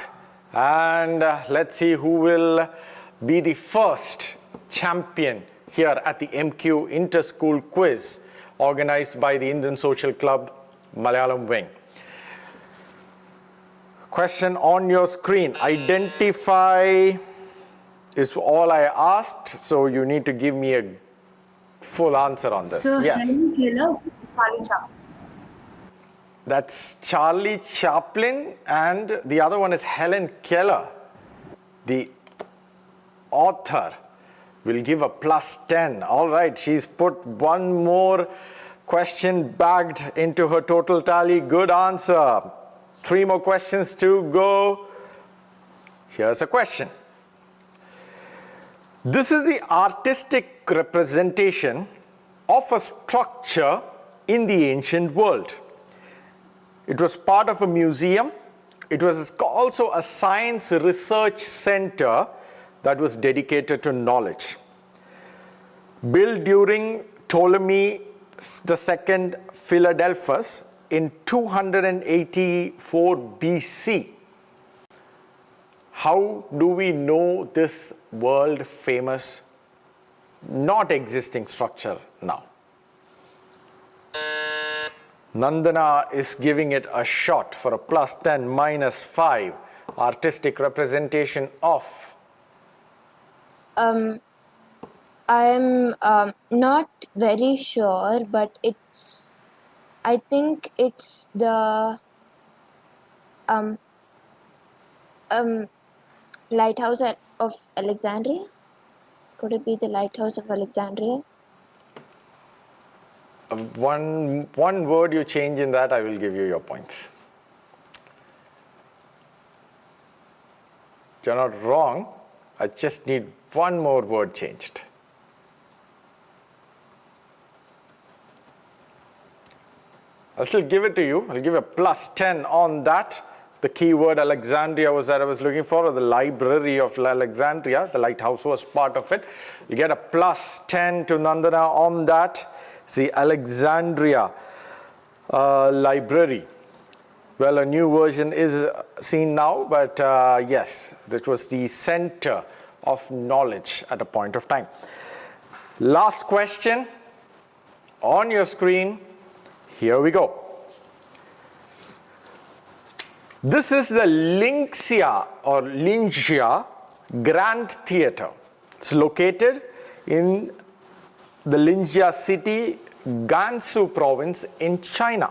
Speaker 8: And let's see who will be the first champion here at the MQ Inter-School Quiz organized by the Indian Social Club Malayalam Wing. Question on your screen. Identify is all I asked, so you need to give me a full answer on this.
Speaker 10: Sir,
Speaker 8: Yes.
Speaker 10: Helen Keller, Charlie Chaplin.
Speaker 8: That's Charlie Chaplin, and the other one is Helen Keller, the author. Will give a +10. All right, she's put one more question bagged into her total tally. Good answer. 3 more questions to go. Here's a question. This is the artistic representation of a structure in the ancient world. It was part of a museum. It was also a science research center that was dedicated to knowledge. Built during Ptolemy II Philadelphus in 284 BC. How do we know this world famous, not existing structure now? Nandana is giving it a shot for a +10 -5 artistic representation of.
Speaker 12: I'm not very sure, but I think it's the lighthouse of Alexandria. Could it be the lighthouse of Alexandria?
Speaker 8: One word you change in that, I will give you your points. You're not wrong. I just need one more word changed. I'll still give it to you. I'll give a +10 on that. The key word Alexandria was that I was looking for, or the library of Alexandria. The lighthouse was part of it. You get a +10 to Nandana on that. See, Alexandria library. Well, a new version is seen now, but yes, that was the center of knowledge at a point of time. Last question on your screen. Here we go. This is the Linxia Grand Theatre. It's located in the Linxia city, Gansu province in China.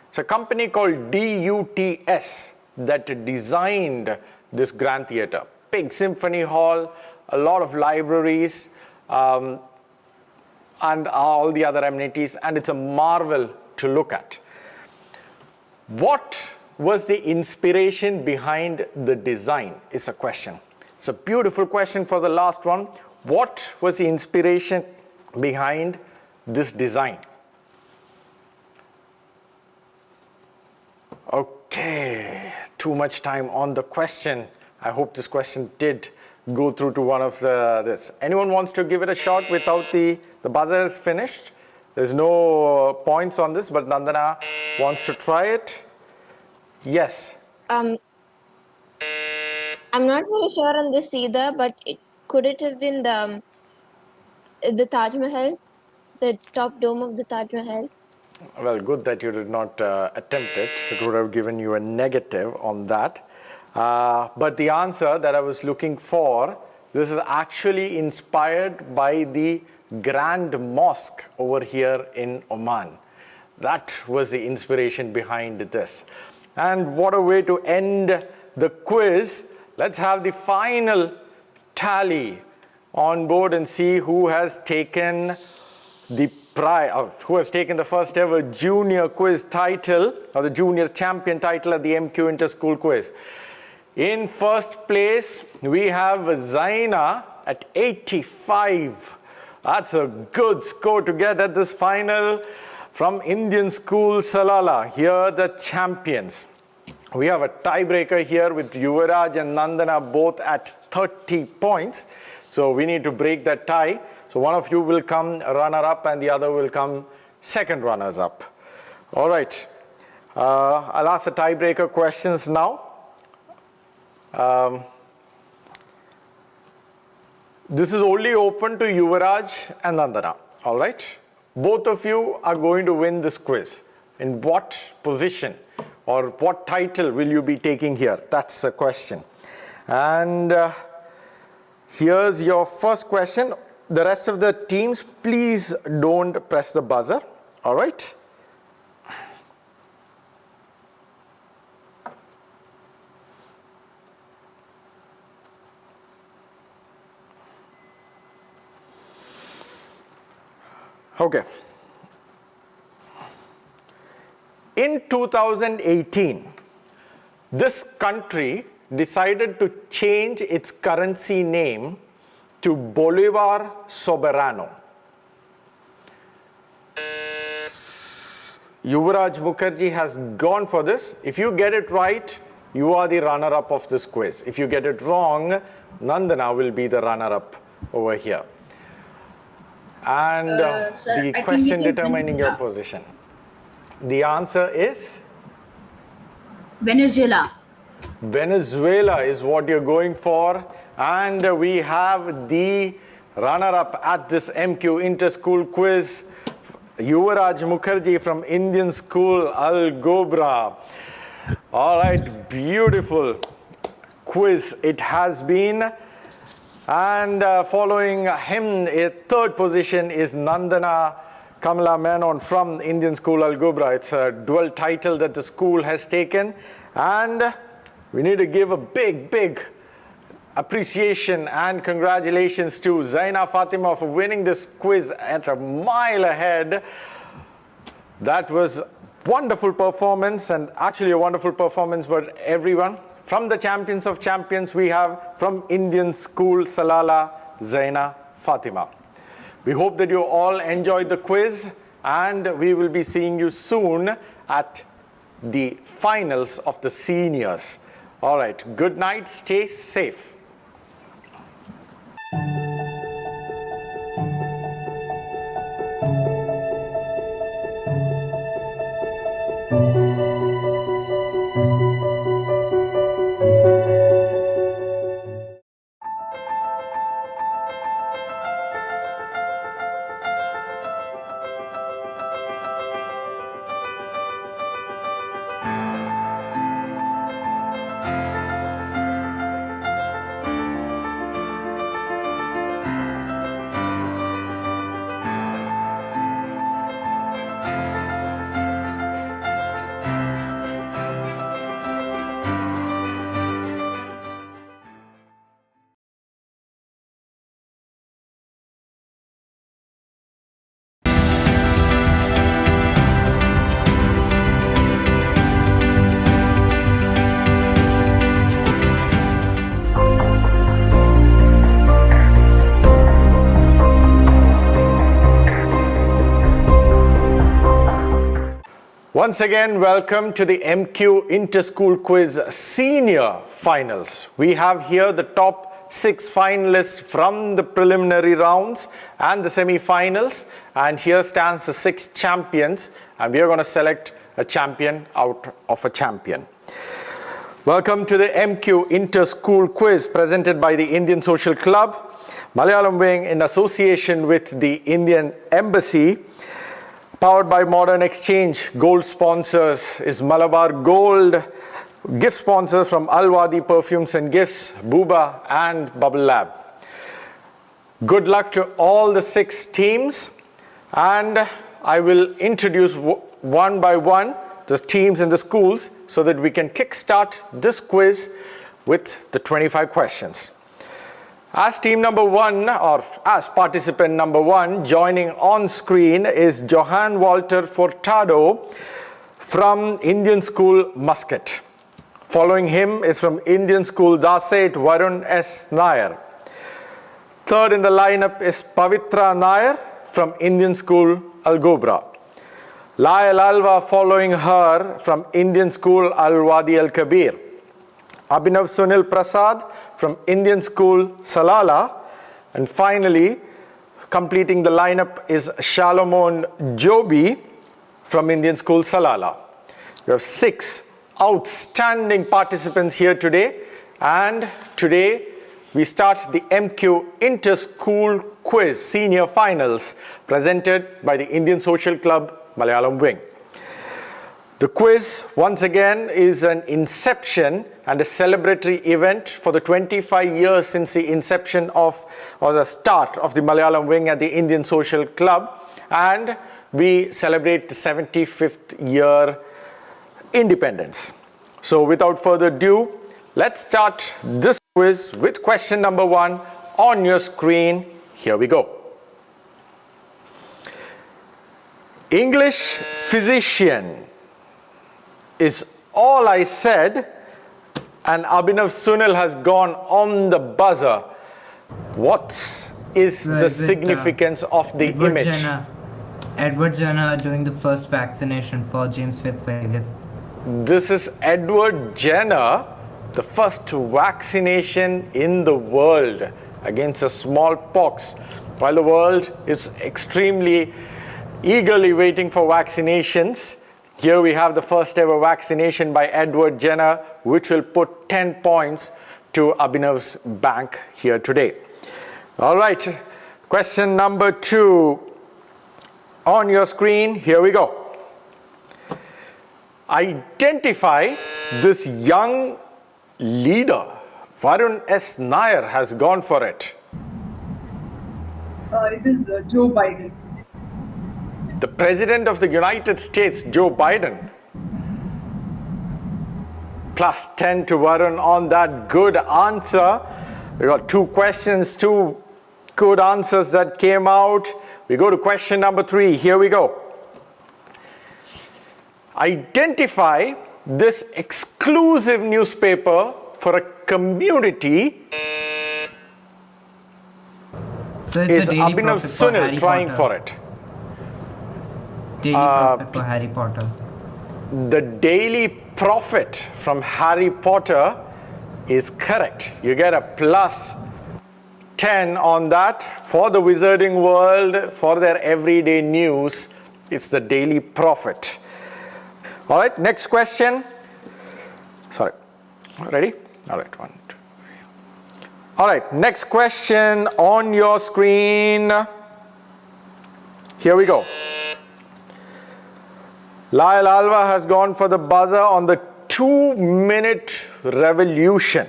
Speaker 8: It's a company called DUTS that designed this Grand Theatre. Big symphony hall, a lot of libraries, and all the other amenities, and it's a marvel to look at. What was the inspiration behind the design is a question. It's a beautiful question for the last one. What was the inspiration behind this design? Okay, too much time on the question. I hope this question did go through to one of this. Anyone wants to give it a shot without the buzzer is finished? There's no points on this, but Nandana wants to try it. Yes.
Speaker 12: I'm not very sure on this either, but could it have been the Taj Mahal, the top dome of the Taj Mahal?
Speaker 8: Well, good that you did not attempt it. It would have given you a negative on that. But the answer that I was looking for, this is actually inspired by the Grand Mosque over here in Oman. That was the inspiration behind this. And what a way to end the quiz. Let's have the final tally on board and see who has taken the who has taken the first ever junior quiz title, or the junior champion title at the MQ Inter-School Quiz. In first place, we have Zaina at 85. That's a good score to get at this final. From Indian School Salala, here are the champions. We have a tiebreaker here with Yuvaraj and Nandana both at 30 points. So we need to break that tie. So one of you will come runner-up and the other will come second runners-up. All right. I'll ask the tiebreaker questions now. This is only open to Yuvaraj and Nandana. All right. Both of you are going to win this quiz. In what position or what title will you be taking here? That's the question. And here's your first question. the rest of the teams, please don't press the buzzer. All right. Okay. In 2018, this country decided to change its currency name to Bolivar Soberano. Yuvraj Mukherjee has gone for this. If you get it right, you are the runner-up of this quiz. If you get it wrong, Nandana will be the runner-up over here. And
Speaker 10: Sir,
Speaker 8: the
Speaker 10: I think
Speaker 8: question
Speaker 10: we can
Speaker 8: determining your position. The answer is
Speaker 10: Venezuela.
Speaker 8: Venezuela is what you're going for. And we have the runner-up at this MQ Inter-School Quiz, Yuvraj Mukherjee from Indian School Al Gobra. All right, beautiful quiz it has been. And following him, a third position is Nandana Kamala Menon from Indian School Al Gobra. It's a dual title that the school has taken. And we need to give a big appreciation and congratulations to Zaina Fatima for winning this quiz at a mile ahead. That was wonderful performance, and actually a wonderful performance by everyone. From the champions of champions, we have from Indian School Salala, Zaina Fatima. We hope that you all enjoyed the quiz, and we will be seeing you soon at the finals of the seniors. All right, good night, stay safe. Once again, welcome to the MQ Inter-School Quiz Senior Finals. We have here the top 6 finalists from the preliminary rounds and the semi-finals. And here stands the 6 champions. And we are going to select a champion out of a champion. Welcome to the MQ Inter-School Quiz presented by the Indian Social Club, Malayalam Wing in association with the Indian Embassy. Powered by Modern Exchange. Gold sponsors is Malabar Gold. Gift sponsors from Alwadi Perfumes and Gifts, Booba and Bubble Lab. Good luck to all the 6 teams. And I will introduce one by one the teams and the schools so that we can kickstart this quiz with the 25 questions. As team number 1, or as participant number 1, joining on screen is Johan Walter Furtado from Indian School Muscat. Following him is from Indian School Dasait Varun S. Nair. Third in the lineup is Pavitra Nair from Indian School Al Gobra. Lael Alva following her from Indian School Al Wadi Al Kabir. Abhinav Sunil Prasad from Indian School Salala. And finally, completing the lineup is Shalomon Joby from Indian School Salala. We have 6 outstanding participants here today. And today, we start the MQ Inter-School Quiz Senior Finals presented by the Indian Social Club Malayalam Wing. The quiz, once again, is an inception and a celebratory event for the 25 years since the inception of, or the start of the Malayalam wing at the Indian Social Club, and we celebrate the 75th year independence. So without further ado, let's start this quiz with question number 1 on your screen. Here we go. English physician is all I said, and Abhinav Sunil has gone on the buzzer. What is the significance of the image?
Speaker 13: Edward Jenner doing the first vaccination for James Fitzgerald.
Speaker 8: This is Edward Jenner, the first vaccination in the world against a smallpox. While the world is extremely eagerly waiting for vaccinations, here we have the first ever vaccination by Edward Jenner, which will put 10 points to Abhinav's bank here today. All right, question number 2 on your screen. Here we go. Identify this young leader. Varun S. Nair has gone for it.
Speaker 10: It is Joe Biden.
Speaker 8: The President of the United States, Joe Biden. Plus 10 to Varun on that good answer. We got 2 questions, 2 good answers that came out. We go to question number 3. Here we go. Identify this exclusive newspaper for a community.
Speaker 13: So
Speaker 8: is Abhinav Sunil trying for it?
Speaker 13: Daily Prophet for Harry Potter.
Speaker 8: The Daily Prophet from Harry Potter is correct. You get a plus 10 on that. For the Wizarding World, for their everyday news, it's the Daily Prophet. All right, next question. Sorry, ready? All right, 1, 2, 3. All right, next question on your screen. Here we go. Lyle Alva has gone for the buzzer on the 2-minute revolution.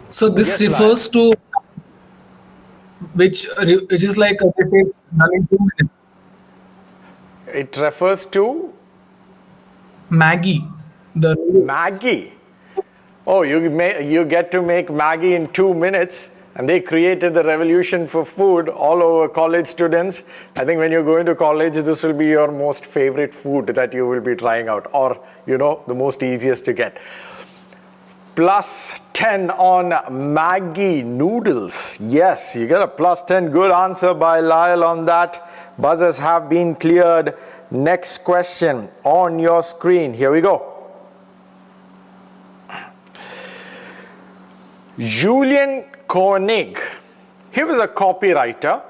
Speaker 14: So this refers to which is like it's done in 2 minutes.
Speaker 8: It refers to
Speaker 14: Maggie.
Speaker 8: Maggie. Oh, you get to make Maggie in 2 minutes, and they created the revolution for food all over college students. I think when you're going to college, this will be your most favorite food that you will be trying out, or the most easiest to get. Plus 10 on Maggie noodles. Yes, you get a plus 10. Good answer by Lyle on that. Buzzers have been cleared. Next question on your screen. Here we go. Julian Koenig. He was a copywriter,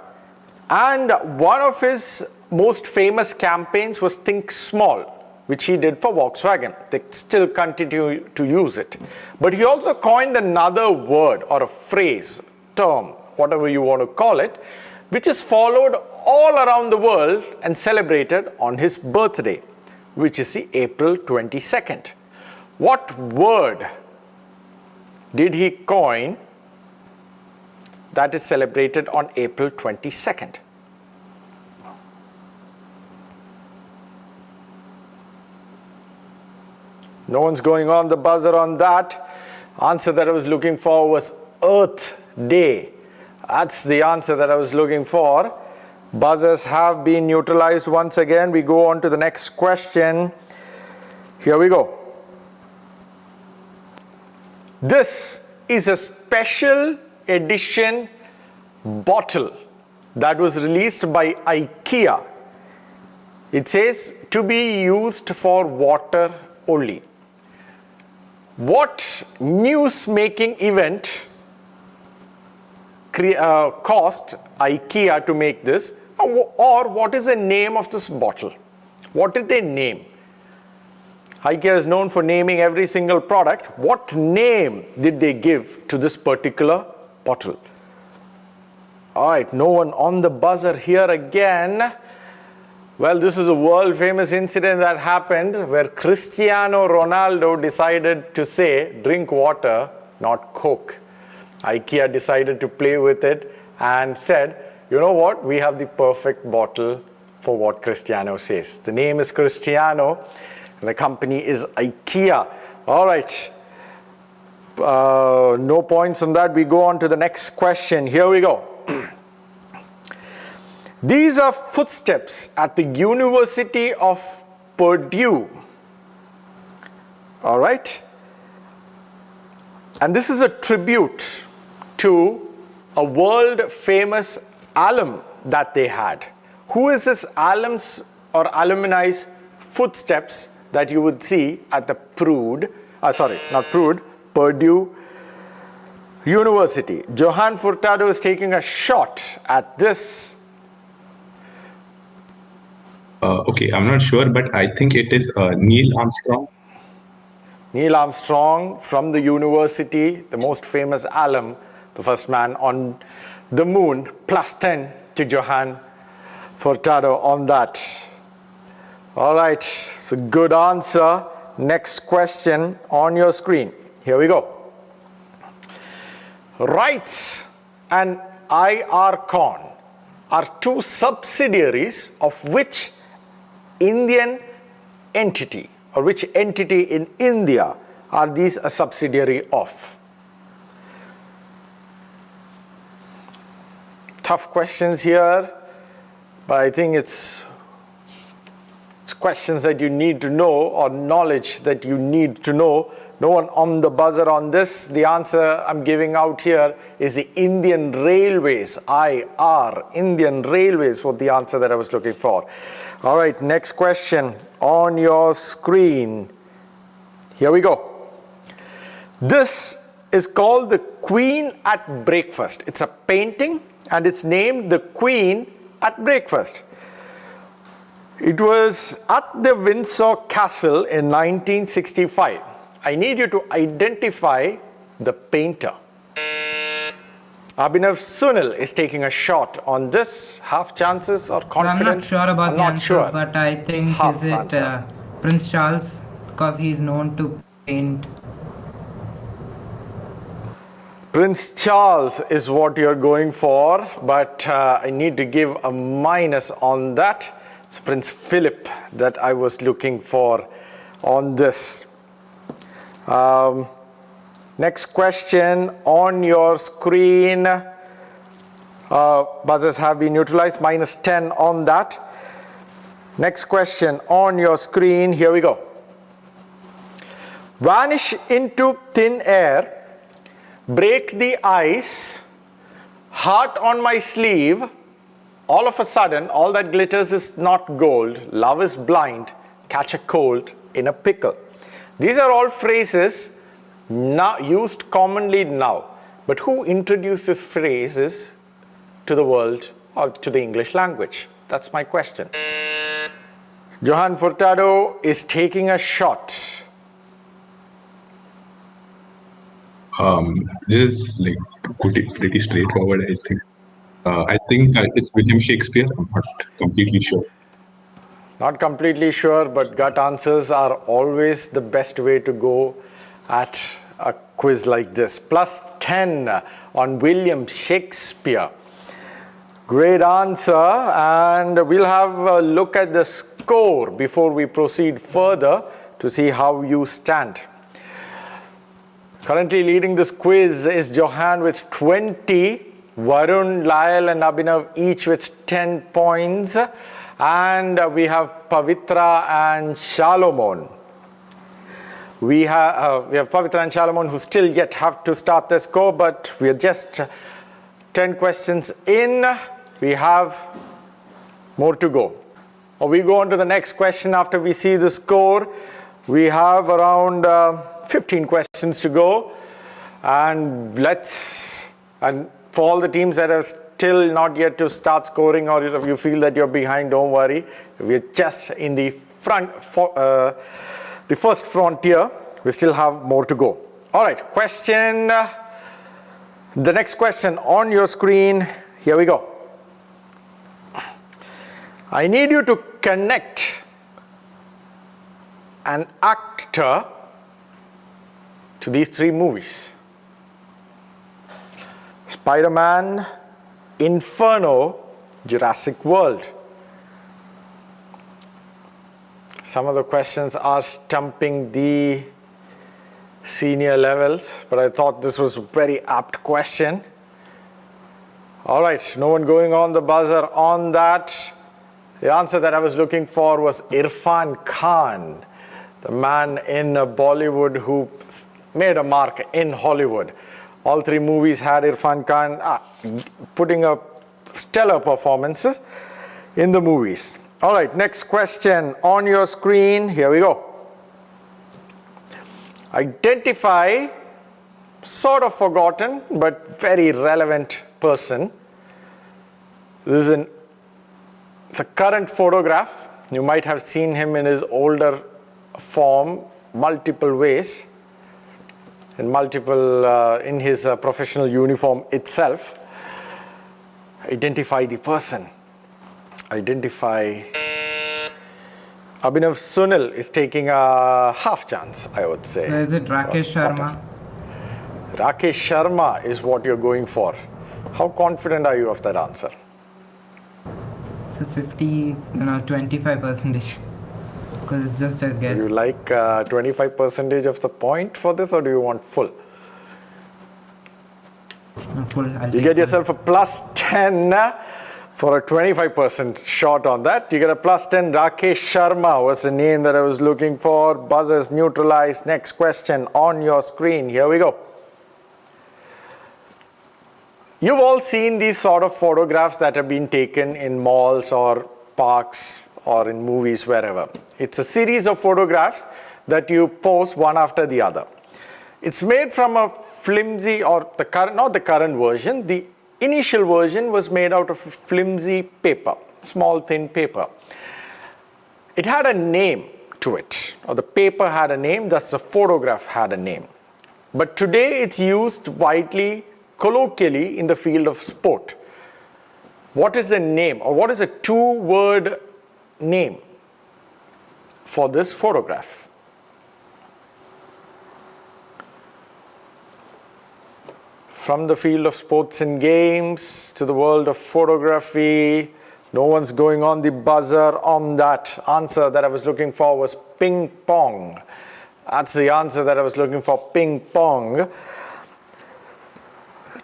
Speaker 8: and one of his most famous campaigns was Think Small, which he did for Volkswagen. They still continue to use it. But he also coined another word or a phrase, term, whatever you want to call it, which is followed all around the world and celebrated on his birthday, which is the April 22nd. What word did he coin that is celebrated on April 22nd? No one's going on the buzzer on that. Answer that I was looking for was Earth Day. That's the answer that I was looking for. Buzzers have been neutralized once again. We go on to the next question. Here we go. This is a special edition bottle that was released by IKEA. It says to be used for water only. What news-making event cost IKEA to make this, or what is the name of this bottle? What did they name? IKEA is known for naming every single product. What name did they give to this particular bottle? All right, no one on the buzzer here again. Well, this is a world famous incident that happened where Cristiano Ronaldo decided to say, drink water, not Coke. IKEA decided to play with it and said, you know what, we have the perfect bottle for what Cristiano says. The name is Cristiano, and the company is IKEA. All right. No points on that. We go on to the next question. Here we go. These are footsteps at the University of Purdue. All right. And this is a tribute to a world famous alum that they had. Who is this alum's or alumni's footsteps that you would see at the Purdue University? Johan Furtado is taking a shot at this.
Speaker 3: Okay, I'm not sure, but I think it is Neil Armstrong.
Speaker 8: Neil Armstrong from the university, the most famous alum, the first man on the moon, plus 10 to Johan Furtado on that. All right, it's a good answer. Next question on your screen. Here we go. RITES and IRCON are two subsidiaries of which Indian entity, or which entity in India are these a subsidiary of? Tough questions here, but I think it's questions that you need to know, or knowledge that you need to know. No one on the buzzer on this. The answer I'm giving out here is the Indian Railways. Indian Railways was the answer that I was looking for. All right, next question on your screen. Here we go. This is called the Queen at Breakfast. It's a painting and it's named the Queen at Breakfast. It was at the Windsor Castle in 1965. I need you to identify the painter. Abhinav Sunil is taking a shot on this. Half chances or confident?
Speaker 13: I'm not sure about the answer, but I think
Speaker 8: Half
Speaker 13: is it Prince Charles, because he's known to paint.
Speaker 8: Prince Charles is what you're going for, but I need to give a minus on that. It's Prince Philip that I was looking for on this. Next question on your screen. Buzzers have been neutralized, minus 10 on that. Next question on your screen. Here we go. Vanish into thin air, break the ice, heart on my sleeve, all of a sudden, all that glitters is not gold, love is blind, catch a cold in a pickle. These are all phrases now used commonly now. But who introduced these phrases to the world or to the English language? That's my question. Johan Furtado is taking a shot.
Speaker 3: This is like pretty straightforward, I think. I think it's William Shakespeare. I'm not completely sure.
Speaker 8: Not completely sure, but gut answers are always the best way to go at a quiz like this. Plus 10 on William Shakespeare. Great answer, and we'll have a look at the score before we proceed further to see how you stand. Currently leading this quiz is Johan with 20, Varun, Lyle and Abhinav each with 10 points, and we have Pavitra and Shalomon. We have Pavitra and Shalomon who still yet have to start the score, but we are just 10 questions in. We have more to go. We go on to the next question after we see the score. We have around 15 questions to go, and for all the teams that are still not yet to start scoring, or if you feel that you're behind, don't worry. We're just in the the first frontier. We still have more to go. All right, the next question on your screen. Here we go. I need you to connect an actor to these three movies. Spider-Man, Inferno, Jurassic World. Some of the questions are stumping the senior levels, but I thought this was a very apt question. All right, no one going on the buzzer on that. The answer that I was looking for was Irfan Khan, the man in Bollywood who made a mark in Hollywood. All three movies had Irfan Khan putting up stellar performances in the movies. All right, next question on your screen. Here we go. Identify, sort of forgotten, but very relevant person. It's a current photograph. You might have seen him in his older form, multiple ways, in his professional uniform itself. Identify the person. Identify. Abhinav Sunil is taking a half chance, I would say.
Speaker 13: Is it Rakesh Sharma?
Speaker 8: Rakesh Sharma is what you're going for. How confident are you of that answer?
Speaker 13: It's a 25%. Because it's just a guess.
Speaker 8: Do you like 25% of the point for this, or do you want full?
Speaker 13: Full.
Speaker 8: You get yourself a plus 10 for a 25% shot on that. You get a plus 10. Rakesh Sharma was the name that I was looking for. Buzzers neutralized. Next question on your screen. Here we go. You've all seen these sort of photographs that have been taken in malls or parks or in movies, wherever. It's a series of photographs that you post one after the other. It's made from a flimsy, or not the current version, the initial version was made out of flimsy paper, small thin paper. It had a name to it, or the paper had a name, thus the photograph had a name. But today it's used widely, colloquially, in the field of sport. What is the name, or what is a two-word name for this photograph? From the field of sports and games to the world of photography, no one's going on the buzzer on that. Answer that I was looking for was ping pong. That's the answer that I was looking for, ping pong.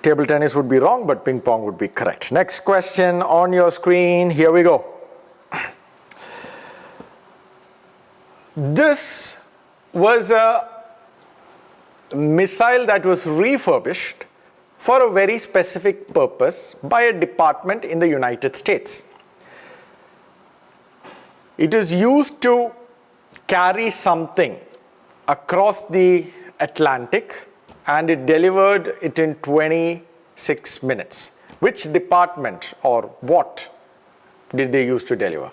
Speaker 8: Table tennis would be wrong, but ping pong would be correct. Next question on your screen. Here we go. This was a missile that was refurbished for a very specific purpose by a department in the United States. It is used to carry something across the Atlantic, and it delivered it in 26 minutes. Which department or what did they use to deliver?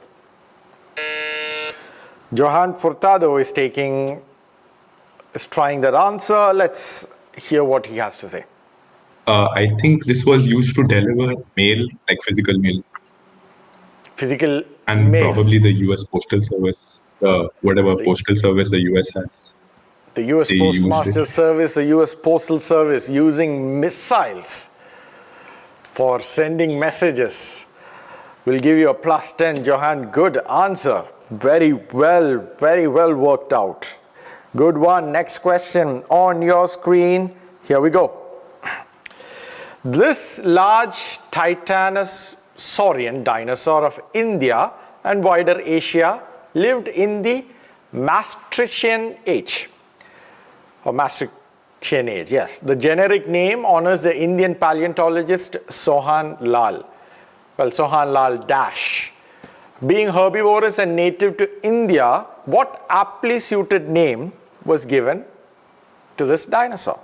Speaker 8: Johan Furtado is trying that answer. Let's hear what he has to say.
Speaker 15: I think this was used to deliver mail, like physical mail.
Speaker 8: Physical
Speaker 15: and
Speaker 8: mail.
Speaker 15: Probably the US Postal Service, whatever postal service the US has.
Speaker 8: The US Postmaster Service, the US Postal Service using missiles for sending messages. We'll give you a plus 10, Johan. Good answer. Very well worked out. Good one. Next question on your screen. Here we go. This large titanosaurian dinosaur of India and wider Asia lived in the Maastrichtian age. Or Maastrichtian age, yes. The generic name honors the Indian paleontologist Sohan Lal. Well, Sohan Lal Dash. Being herbivorous and native to India, what aptly suited name was given to this dinosaur?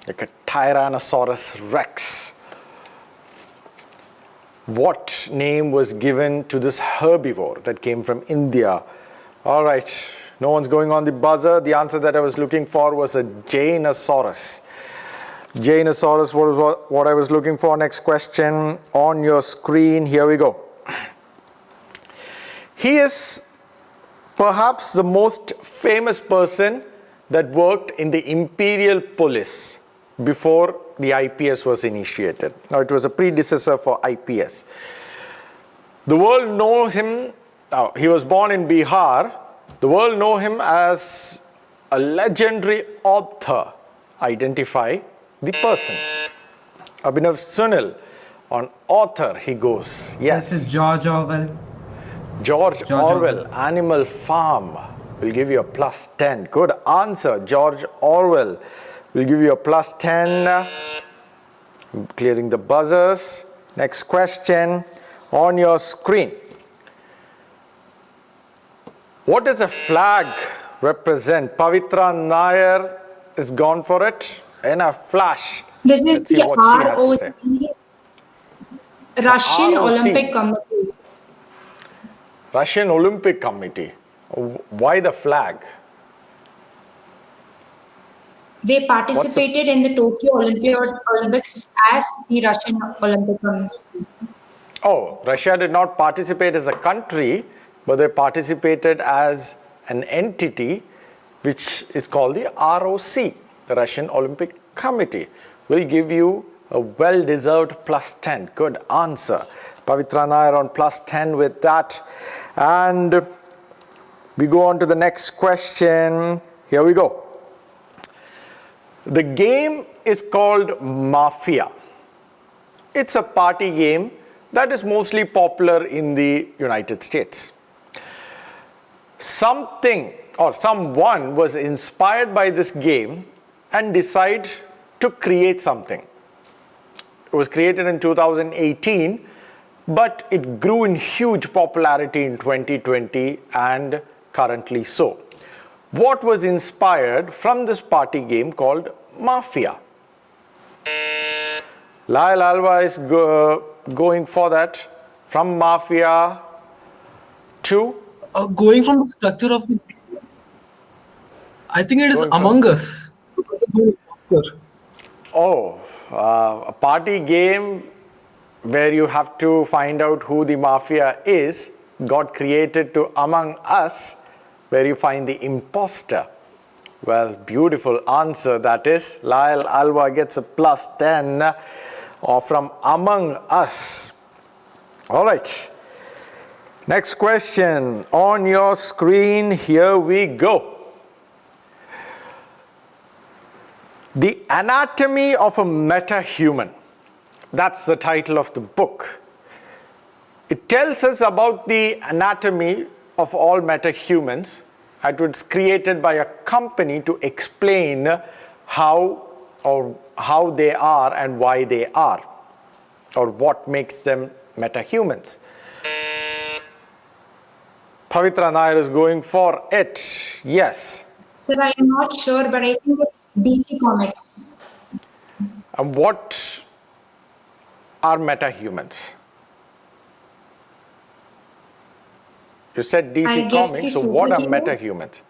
Speaker 8: Like a Tyrannosaurus Rex. What name was given to this herbivore that came from India? All right, no one's going on the buzzer. The answer that I was looking for was a Jainosaurus. Jainosaurus, what I was looking for. Next question on your screen. Here we go. He is perhaps the most famous person that worked in the imperial police before the IPS was initiated. Now, it was a predecessor for IPS. The world knows him, he was born in Bihar. The world knows him as a legendary author. Identify the person. Abhinav Sunil, on author he goes. Yes.
Speaker 13: This is George Orwell.
Speaker 8: George Orwell, Animal Farm. Will give you a plus 10. Good answer. George Orwell will give you a plus 10. Clearing the buzzers. Next question on your screen. What does a flag represent? Pavitra Nair is gone for it in a flash.
Speaker 10: This is the ROC, Russian Olympic Committee.
Speaker 8: Russian Olympic Committee. Why the flag?
Speaker 10: They participated in the Tokyo Olympics as the Russian Olympic Committee.
Speaker 8: Oh, Russia did not participate as a country, but they participated as an entity which is called the ROC, the Russian Olympic Committee. Will give you a well-deserved plus 10. Good answer. Pavitra Nair on plus 10 with that. And we go on to the next question. Here we go. The game is called Mafia. It's a party game that is mostly popular in the United States. Something or someone was inspired by this game and decided to create something. It was created in 2018, but it grew in huge popularity in 2020 and currently so. What was inspired from this party game called Mafia? Lyle Alva is going for that. From Mafia to?
Speaker 14: Going from the structure of the... I think it is Among Us.
Speaker 8: Oh, a party game where you have to find out who the mafia is got created to Among Us, where you find the imposter. Well, beautiful answer that is. Lyle Alva gets a plus 10 from Among Us. All right. Next question on your screen. Here we go. The Anatomy of a Meta-Human. That's the title of the book. It tells us about the anatomy of all meta-humans. It was created by a company to explain how they are and why they are, or what makes them meta-humans. Pavitra Nair is going for it. Yes.
Speaker 10: Sir, I am not sure, but I think it's DC Comics.
Speaker 8: And what are meta-humans? You said DC Comics, so what are meta-humans?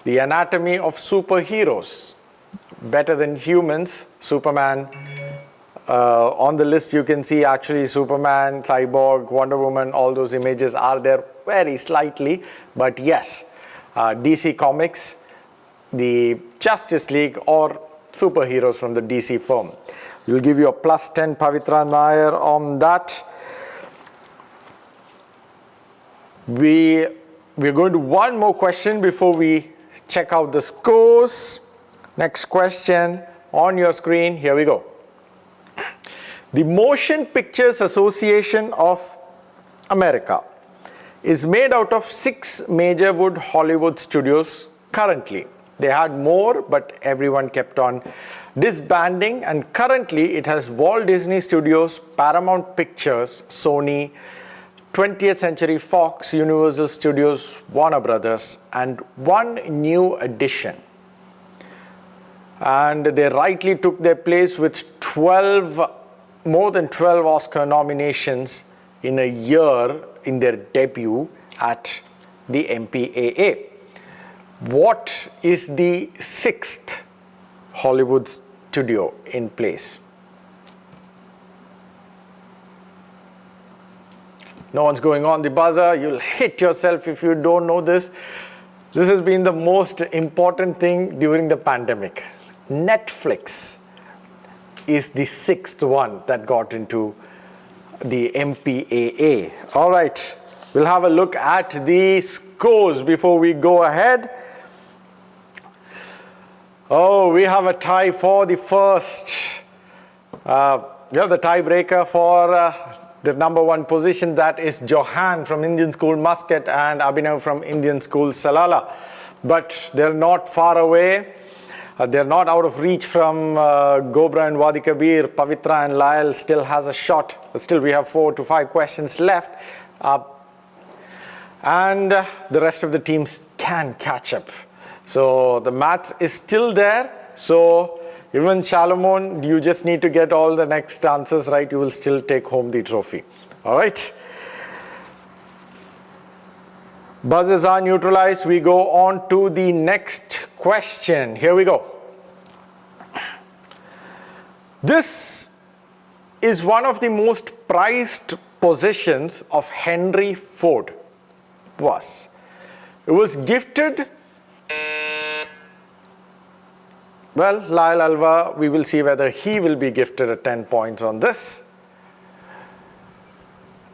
Speaker 8: The anatomy of superheroes. Better than humans, Superman. On the list you can see actually Superman, Cyborg, Wonder Woman, all those images are there very slightly. But yes, DC Comics, the Justice League or superheroes from the DC firm. We'll give you a plus 10, Pavitra Nair, on that. We're going to one more question before we check out the scores. Next question on your screen. Here we go. The Motion Pictures Association of America is made out of 6 major Hollywood studios currently. They had more, but everyone kept on disbanding, and currently it has Walt Disney Studios, Paramount Pictures, Sony, 20th Century Fox, Universal Studios, Warner Brothers, and one new addition. And they rightly took their place with more than 12 Oscar nominations in a year in their debut at the MPAA. What is the 6th Hollywood studio in place? No one's going on the buzzer. You'll hit yourself if you don't know this. This has been the most important thing during the pandemic. Netflix is the sixth one that got into the MPAA. All right, we'll have a look at the scores before we go ahead. Oh, we have a tie for the first. We have the tiebreaker for the number one position. That is Johan from Indian School Muscat and Abhinav from Indian School Salala. But they're not far away. They're not out of reach from Gobra and Wadi Kabir. Pavitra and Lyle still has a shot. But still, we have 4 to 5 questions left. And the rest of the teams can catch up. So the maths is still there. So even Salomon, you just need to get all the next answers right. You will still take home the trophy. All right. Buzzers are neutralized. We go on to the next question. Here we go. This is one of the most prized possessions of Henry Ford. It was gifted. Well, Lyle Alva, we will see whether he will be gifted a 10 points on this.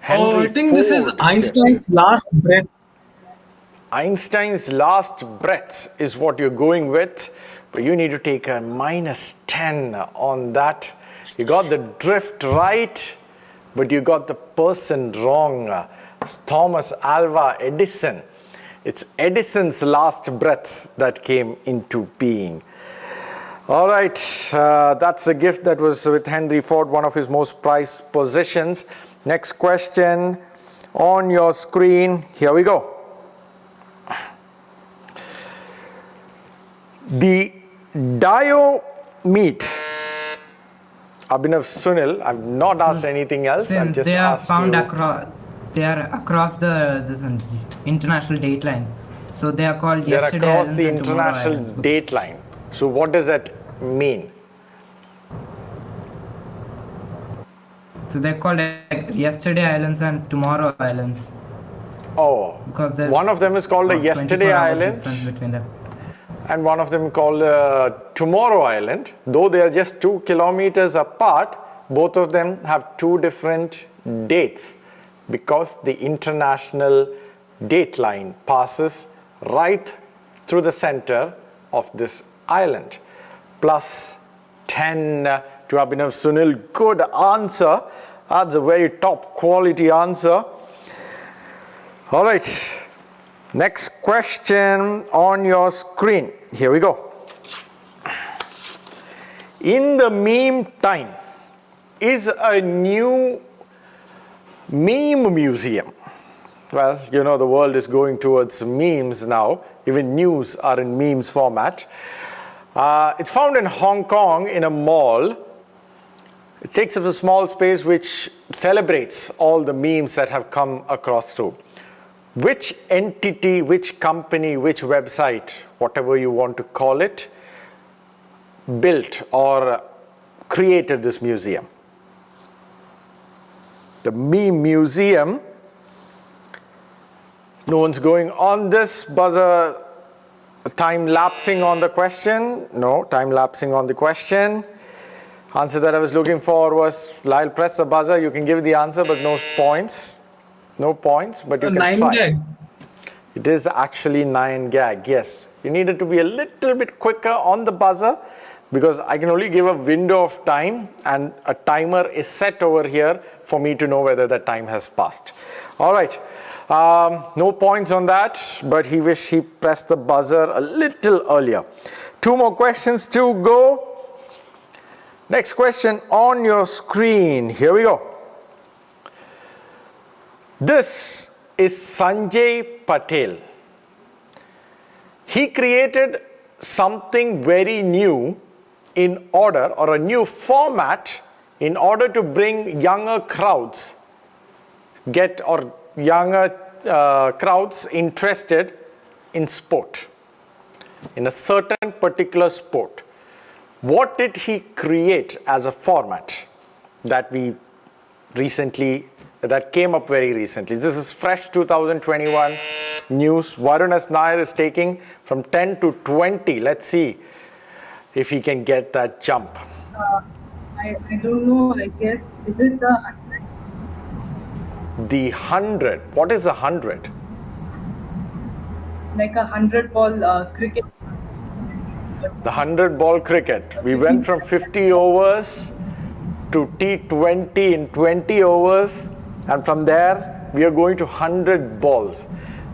Speaker 14: I think this is Einstein's last breath.
Speaker 8: Einstein's last breath is what you're going with, but you need to take a -10 on that. You got the drift right, but you got the person wrong. It's Thomas Alva Edison. It's Edison's last breath that came into being. All right, that's a gift that was with Henry Ford, one of his most prized possessions. Next question on your screen. Here we go. The Dio-meat. Abhinav Sunil, I've not asked anything else. I've just
Speaker 13: they are
Speaker 8: asked
Speaker 13: found
Speaker 8: you.
Speaker 13: They are across the international date line. So they are called
Speaker 8: They're
Speaker 13: yesterday
Speaker 8: across
Speaker 13: islands
Speaker 8: the
Speaker 13: and tomorrow
Speaker 8: international
Speaker 13: islands.
Speaker 8: date line. So what does that mean?
Speaker 13: So they're called like yesterday islands and tomorrow islands.
Speaker 8: Oh,
Speaker 13: Because there's
Speaker 8: one of them is called a
Speaker 13: about
Speaker 8: yesterday
Speaker 13: 24 hours
Speaker 8: island,
Speaker 13: difference between them.
Speaker 8: and one of them called Tomorrow Island. Though they are just 2 kilometers apart, both of them have 2 different dates because the international date line passes right through the center of this island. Plus 10 to Abhinav Sunil. Good answer. That's a very top quality answer. All right. Next question on your screen. Here we go. In the meantime, is a new meme museum. Well, you know the world is going towards memes now. Even news are in memes format. It's found in Hong Kong in a mall. It takes up a small space which celebrates all the memes that have come across through. Which entity, which company, which website, whatever you want to call it, built or created this museum? The meme museum. No one's going on this buzzer. Time lapsing on the question. No, time lapsing on the question. Answer that I was looking for was, Lyle, press the buzzer. You can give the answer, but no points. No points, but you can
Speaker 14: 9
Speaker 8: try.
Speaker 14: gag.
Speaker 8: It is actually 9 gag, yes. You needed to be a little bit quicker on the buzzer because I can only give a window of time and a timer is set over here for me to know whether that time has passed. All right. No points on that, but he wished he pressed the buzzer a little earlier. 2 more questions to go. Next question on your screen. Here we go. This is Sanjay Patel. He created something very new in order, or a new format in order to bring younger crowds, younger crowds interested in sport, in a certain particular sport. What did he create as a format that came up very recently? This is fresh 2021 news. Varun S. Nair is taking from 10 to 20. Let's see if he can get that jump.
Speaker 10: I don't know, I guess. Is it the 100?
Speaker 8: The 100. What is a 100?
Speaker 10: Like a 100-ball cricket.
Speaker 8: The 100-ball cricket. We went from 50 overs to T20 in 20 overs, and from there we are going to 100 balls.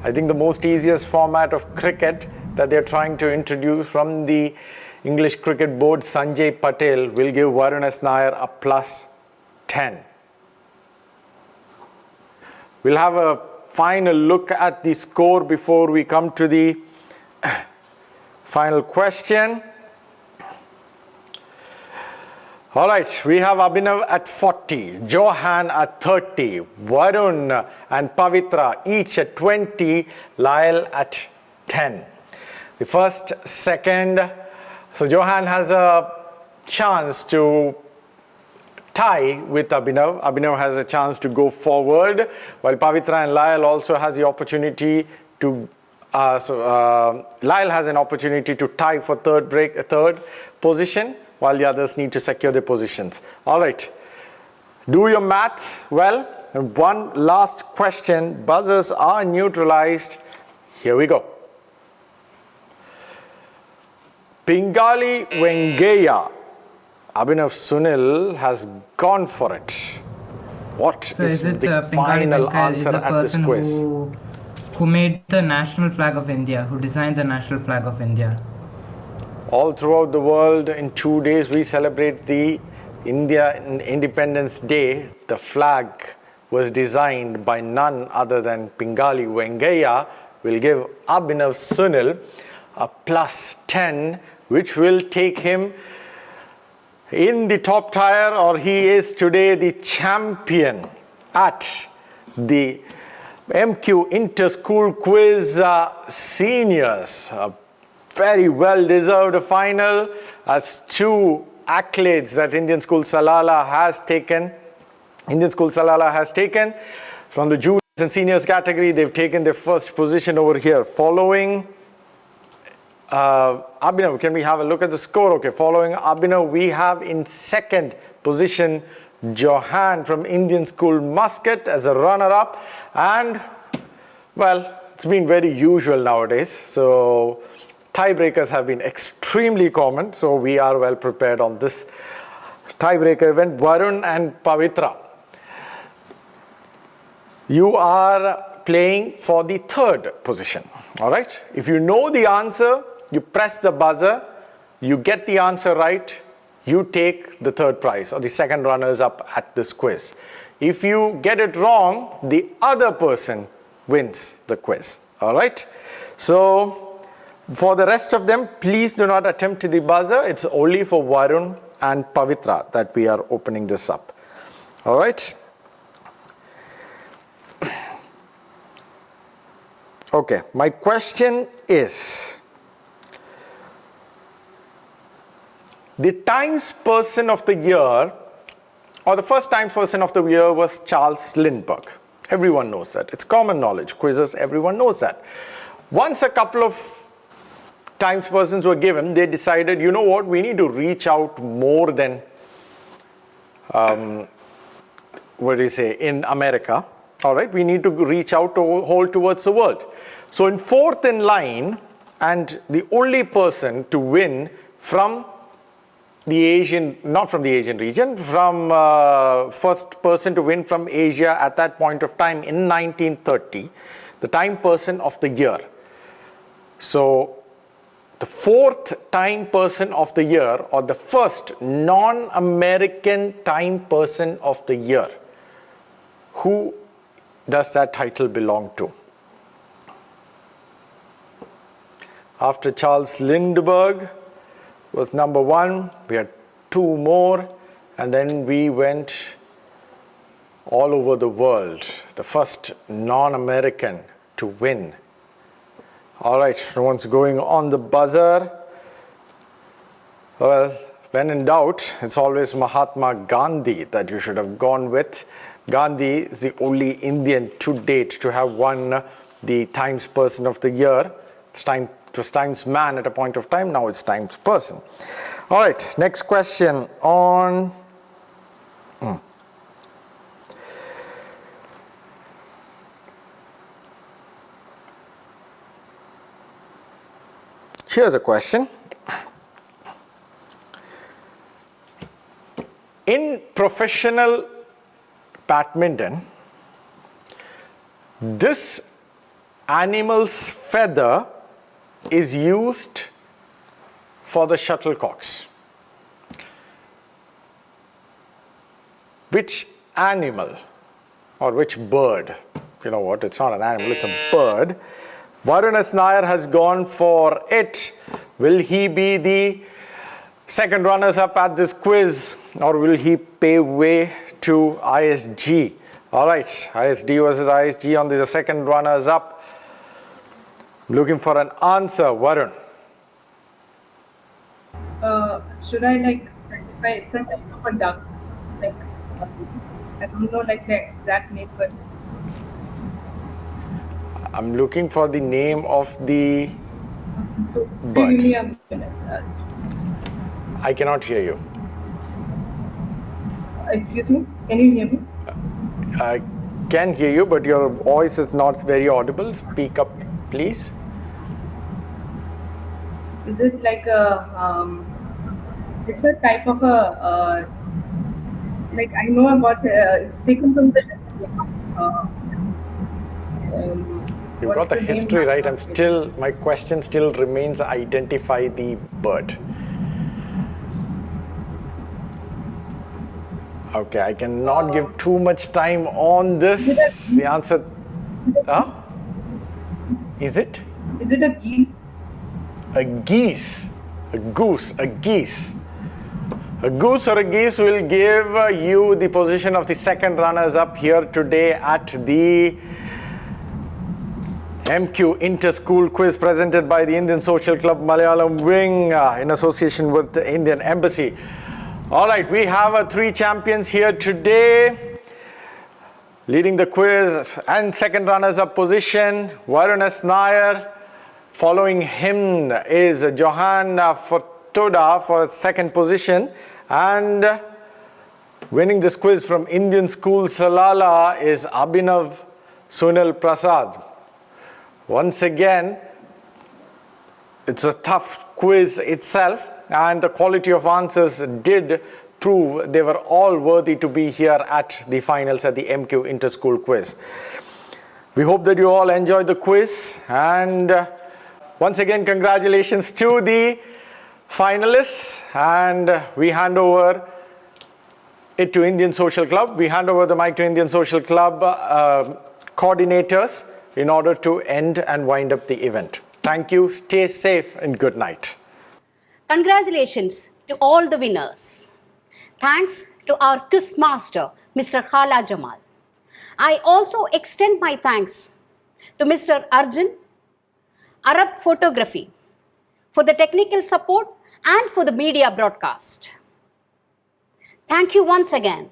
Speaker 8: I think the most easiest format of cricket that they're trying to introduce from the English Cricket Board, Sanjay Patel, will give Varun S. Nair a plus 10. We'll have a final look at the score before we come to the final question. All right, we have Abhinav at 40, Johan at 30, Varun and Pavitra each at 20, Lyle at 10. The first, second, so Johan has a chance to tie with Abhinav. Abhinav has a chance to go forward, while Pavitra and Lyle also has the opportunity to, Lyle has an opportunity to tie for third position, while the others need to secure their positions. All right, do your math well. And one last question, buzzers are neutralized. Here we go. Pingali Vengeya. Abhinav Sunil has gone for it. What is the final answer at this quiz?
Speaker 13: Who made the national flag of India, who designed the national flag of India?
Speaker 8: All throughout the world, in 2 days, we celebrate the India Independence Day. The flag was designed by none other than Pingali Vengeya. We'll give Abhinav Sunil a plus 10, which will take him in the top tier, or he is today the champion at the MQ Inter-School Quiz Seniors. Very well deserved final, as 2 accolades that Indian School Salala has taken. Indian School Salala has taken from the juniors and seniors category. They've taken their first position over here. Following Abhinav, can we have a look at the score? Okay, following Abhinav, we have in second position Johan from Indian School Muscat as a runner-up. And, well, it's been very usual nowadays. So tiebreakers have been extremely common, so we are well prepared on this tiebreaker event. Varun and Pavitra, you are playing for the third position. All right, if you know the answer, you press the buzzer, you get the answer right, you take the third prize or the second runners up at this quiz. If you get it wrong, the other person wins the quiz. All right, so for the rest of them, please do not attempt the buzzer. It's only for Varun and Pavitra that we are opening this up. All right. Okay, my question is, the Times Person of the Year, or the first Times Person of the Year, was Charles Lindbergh. Everyone knows that. It's common knowledge. Quizzes, everyone knows that. Once a couple of Times Persons were given, they decided, you know what, we need to reach out more than, in America. All right, we need to reach out to whole towards the world. So in fourth in line, and the only person to win from the Asian, not from the Asian region, from first person to win from Asia at that point of time in 1930, the Time Person of the Year. So the fourth Time Person of the Year, or the first non-American Time Person of the Year, who does that title belong to? After Charles Lindbergh was number 1, we had 2 more, and then we went all over the world. The first non-American to win. All right, no one's going on the buzzer. Well, when in doubt, it's always Mahatma Gandhi that you should have gone with. Gandhi is the only Indian to date to have won the Times Person of the Year. It was Times Man at a point of time, now it's Times Person. All right, next question on... Here's a question. In professional badminton, this animal's feather is used for the shuttlecocks. Which animal or which bird? You know what, it's not an animal, it's a bird. Varun S. Nair has gone for it. Will he be the second runners-up at this quiz, or will he pave way to ISG? All right, ISD versus ISG on the second runners-up. Looking for an answer, Varun.
Speaker 10: Should I like specify it's a type of a duck? Like I don't know like the exact name, but
Speaker 8: I'm looking for the name of the bird.
Speaker 10: give me a minute.
Speaker 8: I cannot hear you.
Speaker 10: Excuse me, can you hear me?
Speaker 8: I can hear you, but your voice is not very audible. Speak up, please.
Speaker 10: Is it like a it's a type of a like I know about it's taken from the
Speaker 8: You've got the history right. My question still remains, identify the bird. Okay, I cannot give too much time on this. The answer, is it?
Speaker 10: Is it a geese?
Speaker 8: A geese, a goose, a geese. A goose or a geese will give you the position of the second runners up here today at the MQ Inter-School Quiz presented by the Indian Social Club Malayalam Wing in association with the Indian Embassy. All right, we have 3 champions here today. Leading the quiz and second runners-up position, Varun S. Nair. Following him is Johan Fortoda for second position. And winning this quiz from Indian School Salala is Abhinav Sunil Prasad. Once again, it's a tough quiz itself, and the quality of answers did prove they were all worthy to be here at the finals at the MQ Inter-School Quiz. We hope that you all enjoyed the quiz, and once again, congratulations to the finalists, and we hand over it to Indian Social Club. We hand over the mic to Indian Social Club coordinators in order to end and wind up the event. Thank you, stay safe, and good night.
Speaker 7: Congratulations to all the winners. Thanks to our quiz master, Mr. Hala Jamal. I also extend my thanks to Mr. Arjun, Arab Photography, for the technical support and for the media broadcast. Thank you once again.